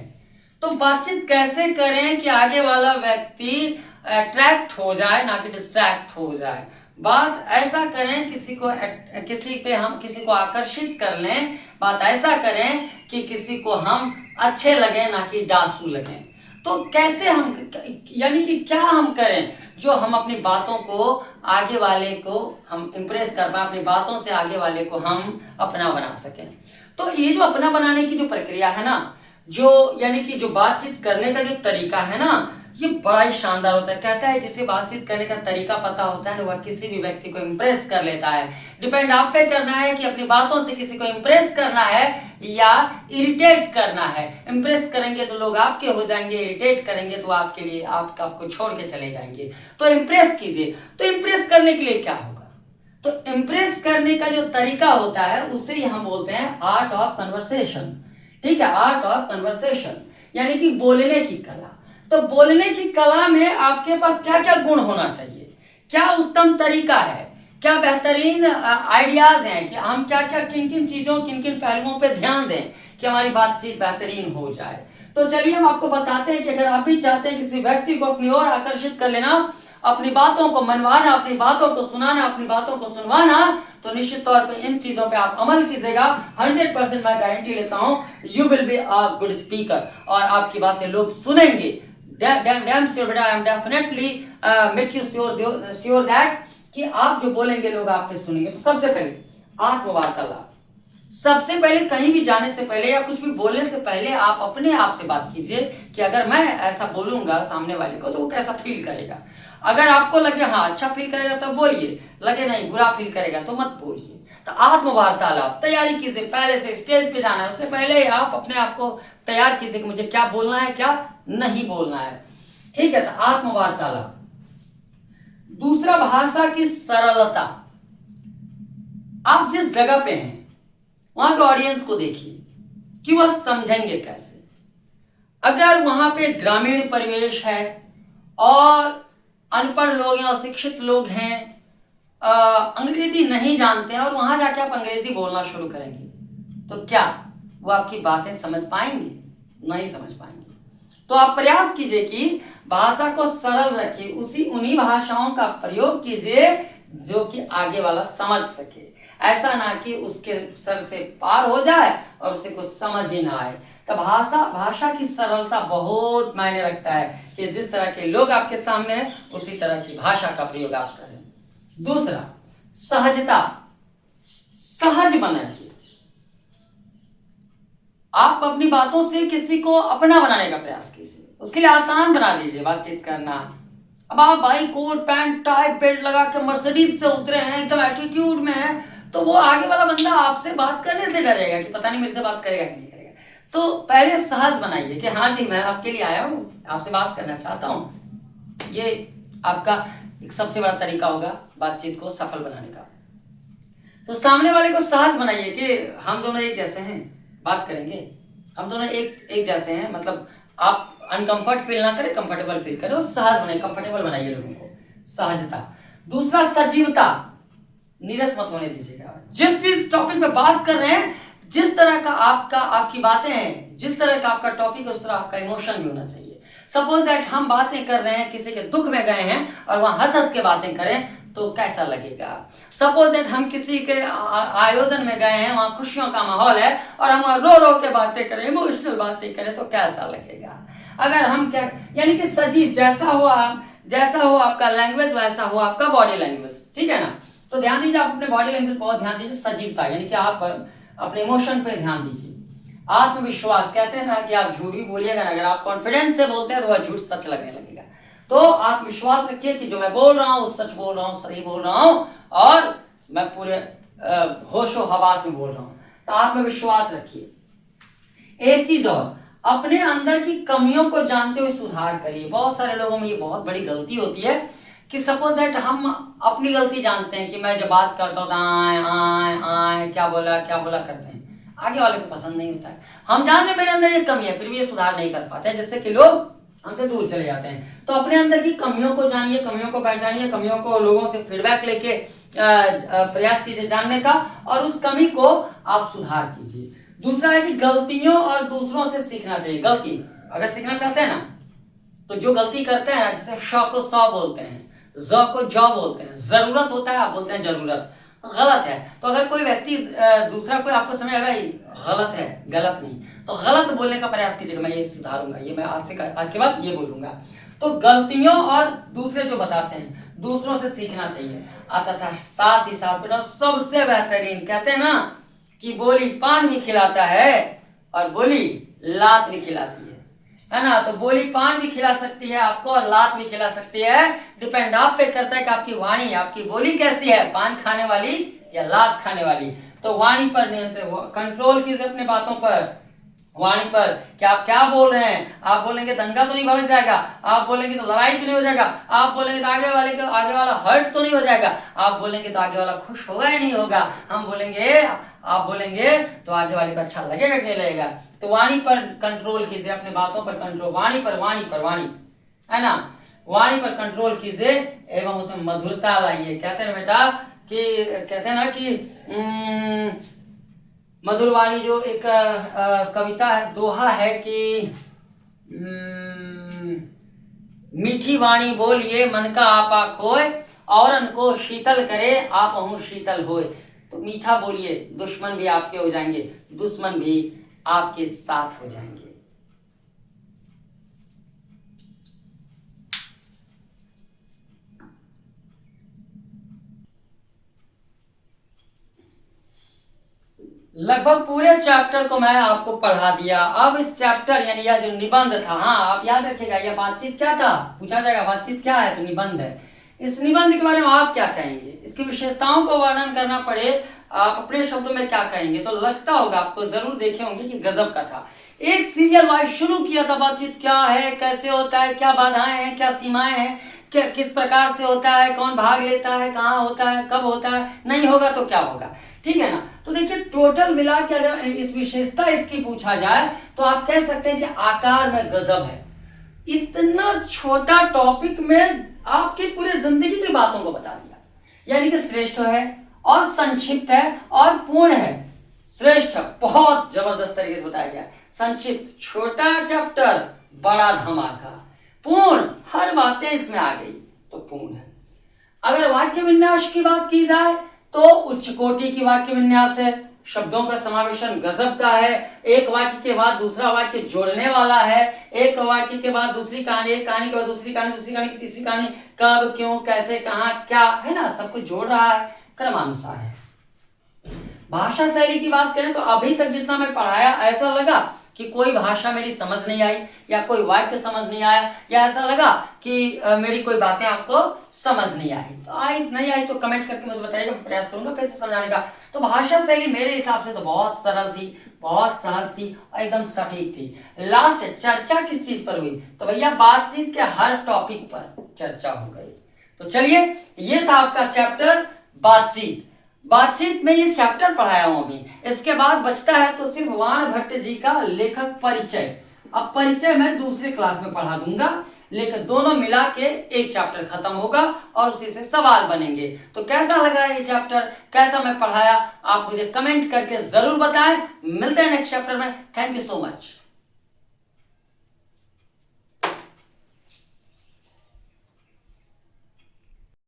तो बातचीत कैसे करें कि आगे वाला व्यक्ति अट्रैक्ट हो जाए, ना कि डिस्ट्रैक्ट हो जाए। बात ऐसा करें किसी को आकर्षित कर लें, बात ऐसा करें कि किसी को हम अच्छे लगे, ना कि डांसू लगे। तो कैसे हम, यानी कि क्या हम करें जो हम अपनी बातों को आगे वाले को हम इंप्रेस कर पाए, अपनी बातों से आगे वाले को हम अपना बना सकें। तो ये जो अपना बनाने की जो प्रक्रिया है ना, जो यानी कि जो बातचीत करने का जो तरीका है ना, ये बड़ा ही शानदार होता है। कहता है जिसे बातचीत करने का तरीका पता होता है ना, वह किसी भी व्यक्ति को इंप्रेस कर लेता है। डिपेंड आप पे करना है कि अपनी बातों से किसी को इंप्रेस करना है या इरिटेट करना है। इंप्रेस करेंगे तो लोग आपके हो जाएंगे, इरिटेट करेंगे तो आपको छोड़ के चले जाएंगे। तो इंप्रेस कीजिए। तो इंप्रेस करने के लिए क्या होगा? तो इंप्रेस करने का जो तरीका होता है उसे ही हम बोलते हैं आर्ट ऑफ कन्वर्सेशन। ठीक है, आर्ट ऑफ कन्वर्सेशन यानी कि बोलने की कला। तो बोलने की कला में आपके पास क्या क्या गुण होना चाहिए, क्या उत्तम तरीका है, क्या बेहतरीन आइडियाज हैं कि हम क्या क्या किन किन चीजों, किन किन पहलुओं पे ध्यान दें कि हमारी बातचीत बेहतरीन हो जाए। तो चलिए हम आपको बताते हैं कि अगर आप भी चाहते हैं किसी व्यक्ति को अपनी ओर आकर्षित कर लेना, अपनी बातों को मनवाना, अपनी बातों को सुनाना, अपनी बातों को सुनवाना, तो निश्चित तौर पे इन चीजों पे आप अमल कीजिएगा, 100% मैं गारंटी लेता हूं you will be a good speaker, और आपकी बातें लोग सुनेंगे। डैम श्योर बेटा, I am definitely make you sure that कि आप जो बोलेंगे लोग आप पे सुनेंगे। तो सबसे पहले आत्मवार्तालाप, सबसे पहले कहीं भी जाने से पहले या कुछ भी बोलने से पहले आप अपने आप से बात कीजिए कि अगर मैं ऐसा बोलूंगा सामने वाले को तो वो कैसा फील करेगा। अगर आपको लगे हाँ अच्छा फील करेगा तो बोलिए, लगे नहीं बुरा फील करेगा तो मत बोलिए। तो आत्मवार्तालाप तैयारी कीजिए, पहले से स्टेज पे जाना है उससे पहले आप अपने आप को तैयार कीजिए कि मुझे क्या बोलना है क्या नहीं बोलना है। ठीक है, तो आत्मवार्तालाप। दूसरा, भाषा की सरलता। आप जिस जगह पे हैं वहां के ऑडियंस को देखिए कि वह समझेंगे कैसे। अगर वहां पे ग्रामीण परिवेश है और अनपढ़ लोग हैं, अशिक्षित लोग हैं, अंग्रेजी नहीं जानते हैं, और वहां जाके आप अंग्रेजी बोलना शुरू करेंगे तो क्या वो आपकी बातें समझ पाएंगे? नहीं समझ पाएंगे। तो आप प्रयास कीजिए कि भाषा को सरल रखिए, उन्हीं भाषाओं का प्रयोग कीजिए जो कि आगे वाला समझ सके, ऐसा ना कि उसके सर से पार हो जाए और उसे कुछ समझ ही ना आए। तो भाषा की सरलता बहुत मायने रखता है कि जिस तरह के लोग आपके सामने हैं उसी तरह की भाषा का प्रयोग आप करें। दूसरा, सहजता, सहज बनाइए। आप अपनी बातों से किसी को अपना बनाने का प्रयास कीजिए, उसके लिए आसान बना दीजिए बातचीत करना। अब आप भाई कोट पैंट टाई बेल्ट लगा के मर्सिडीज से उतरे हैं, एकदम एटीट्यूड में है, तो वो आगे वाला बंदा आपसे बात करने से डरेगा कि पता नहीं मेरे से बात करेगा कि नहीं करेगा। तो पहले सहज बनाइए कि हाँ जी मैं आपके लिए आया हूँ, आपसे बात करना चाहता हूँ। ये आपका एक सबसे बड़ा तरीका होगा बातचीत को सफल बनाने का। तो सामने वाले को सहज बनाइए कि हम दोनों एक जैसे हैं, बात करेंगे, हम दोनों एक जैसे हैं, मतलब आप अनकंफर्ट फील ना करें, कंफर्टेबल फील करें, और सहज बनाइए, कंफर्टेबल बनाइए लोगों को। सहजता। दूसरा, सजीवता, नीरस मत होने दीजिएगा। जिस चीज टॉपिक पे बात कर रहे हैं, जिस तरह का आपकी बातें हैं, जिस तरह का आपका टॉपिक है उस तरह आपका इमोशन भी होना चाहिए। सपोज दैट हम बातें कर रहे हैं, किसी के दुख में गए हैं और वहां हंस हंस के बातें करें तो कैसा लगेगा। सपोज दैट हम किसी के आयोजन में गए हैं, वहां खुशियों का माहौल है और हम वहां रो रो के बातें करें, इमोशनल बातें करें तो कैसा लगेगा। अगर हम क्या, यानी कि सजीव, जैसा हो आपका लैंग्वेज वैसा हो आपका बॉडी लैंग्वेज, ठीक है ना। तो ध्यान दीजिए, आप अपने बॉडी लैंग्वेज बहुत ध्यान दीजिए। सजीवता यानी कि आप अपने इमोशन पे ध्यान दीजिए। आत्मविश्वास, कहते हैं ना कि आप झूठ भी बोलिएगा ना, अगर आप कॉन्फिडेंस से बोलते हैं तो वह झूठ सच लगने लगेगा। तो आत्मविश्वास रखिए कि जो मैं बोल रहा हूँ सच बोल रहा हूँ, सही बोल रहा हूँ और मैं पूरे होशो हवास में बोल रहा हूँ। तो आत्मविश्वास रखिए। एक चीज और, अपने अंदर की कमियों को जानते हुए सुधार करिए। बहुत सारे लोगों में ये बहुत बड़ी गलती होती है कि सपोज दैट हम अपनी गलती जानते हैं कि मैं जब बात करता हूँ आए आए आए क्या बोला करते हैं, आगे वाले को पसंद नहीं होता है। हम जान रहे मेरे अंदर ये कमी है फिर भी ये सुधार नहीं कर पाते हैं, जिससे कि लोग हमसे दूर चले जाते हैं। तो अपने अंदर की कमियों को जानिए, कमियों को पहचानिए, कमियों को लोगों से फीडबैक लेके प्रयास कीजिए जानने का और उस कमी को आप सुधार कीजिए। दूसरा है कि गलतियों और दूसरों से सीखना चाहिए। गलती अगर सीखना चाहते हैं ना तो जो गलती करते हैं ना, जैसे श को सौ बोलते हैं, ज को जौ बोलते हैं, जरूरत होता है आप बोलते हैं जरूरत, गलत है। तो अगर कोई व्यक्ति दूसरा कोई आपको समझ आएगा गलत है, गलत नहीं, तो गलत बोलने का प्रयास कीजिएगा, मैं ये सुधारूंगा, ये मैं आज के बाद ये बोलूंगा। तो गलतियों और दूसरे जो बताते हैं दूसरों से सीखना चाहिए। अतः साथ ही साथ बेटा सबसे बेहतरीन, कहते हैं ना कि बोली पान भी खिलाता है और बोली लात भी खिलाती है ना। तो बोली पान भी खिला सकती है आपको और लात भी खिला सकती है, डिपेंड आप पे करता है कि आपकी वाणी, आपकी बोली कैसी है, पान खाने वाली या लात खाने वाली। तो वाणी पर नियंत्रण, कंट्रोल कीजिए अपने बातों पर, वाणी पर कि आप क्या बोल रहे हैं। आप बोलेंगे दंगा तो नहीं भड़क जाएगा, आप बोलेंगे तो लड़ाई तो नहीं हो जाएगा, आप बोलेंगे तो आगे वाला हर्ट तो नहीं हो जाएगा, आप बोलेंगे तो आगे वाला खुश होगा या नहीं होगा, आप बोलेंगे तो आगे वाले को अच्छा लगेगा कि नहीं लगेगा। तो वाणी पर कंट्रोल कीजिए, अपने बातों पर कंट्रोल, वाणी है ना, वाणी पर कंट्रोल कीजिए एवं उसमें मधुरता लाइए। कहते हैं बेटा कि कहते हैं ना कि मधुर वाणी, जो एक कविता है, दोहा है कि मीठी वाणी बोलिए मन का आपा खोए, औरन को शीतल करे आप हूँ शीतल होए। तो मीठा बोलिए, दुश्मन भी आपके हो जाएंगे, दुश्मन भी आपके साथ हो जाएंगे। लगभग पूरे चैप्टर को मैं आपको पढ़ा दिया। अब इस चैप्टर यानी यह जो निबंध था, हाँ आप याद रखिएगा, यह बातचीत क्या था, पूछा जाएगा बातचीत क्या है, तो निबंध है। इस निबंध के बारे में आप क्या कहेंगे, इसकी विशेषताओं को वर्णन करना पड़े, आप अपने शब्दों में क्या कहेंगे? तो लगता होगा आपको, जरूर देखे होंगे कि गजब का था। एक सीरियल वाइज शुरू किया था, बातचीत क्या है, कैसे होता है, क्या बाधाएं हैं, क्या सीमाएं हैं, क्या किस प्रकार से होता है, कौन भाग लेता है, कहाँ होता है, कब होता है, नहीं होगा तो क्या होगा, ठीक है ना। तो देखिए टोटल मिला के अगर इस विशेषता इसकी पूछा जाए तो आप कह सकते हैं कि आकार में गजब है। इतना छोटा टॉपिक में आपकी पूरी जिंदगी की बातों को बता दिया, यानी कि श्रेष्ठ है और संक्षिप्त है और पूर्ण है। श्रेष्ठ बहुत जबरदस्त तरीके से बताया गया है, संक्षिप्त छोटा चैप्टर बड़ा धमाका, पूर्ण हर बातें इसमें आ गई तो पूर्ण है। अगर वाक्य विन्यास की बात की जाए तो उच्च कोटि की वाक्य विन्यास है, शब्दों का समावेशन गजब का है, एक वाक्य के बाद दूसरा वाक्य जोड़ने वाला है, एक वाक्य के बाद दूसरी कहानी, एक कहानी के बाद दूसरी कहानी, दूसरी कहानी की तीसरी कहानी, कब क्यों कैसे कहां क्या, है ना, सब कुछ जोड़ रहा है, क्रमानुसार है। भाषा शैली की बात करें तो अभी तक जितना मैं पढ़ाया ऐसा लगा कि कोई भाषा मेरी समझ नहीं आई, या कोई वाक्य समझ नहीं आया, या ऐसा लगा कि मेरी कोई बातें आपको समझ नहीं आई। तो आई नहीं आई तो कमेंट करके मुझे बताइएगा, प्रयास करूंगा फिर से समझाने का। तो भाषा शैली मेरे हिसाब से तो बहुत सरल थी, बहुत सहज थी और एकदम सटीक थी। लास्ट चर्चा किस चीज पर हुई? तो भैया बातचीत के हर टॉपिक पर चर्चा हो गई। तो चलिए ये था आपका चैप्टर बातचीत। बातचीत में ये चैप्टर पढ़ाया हूं अभी, इसके बाद बचता है तो सिर्फ वाण भट्ट जी का लेखक परिचय। अब परिचय मैं दूसरे क्लास में पढ़ा दूंगा, लेकिन दोनों मिला के एक चैप्टर खत्म होगा और उसी से सवाल बनेंगे। तो कैसा लगा ये चैप्टर, कैसा मैं पढ़ाया, आप मुझे कमेंट करके जरूर बताएं। मिलते हैं नेक्स्ट चैप्टर में। Thank you so much.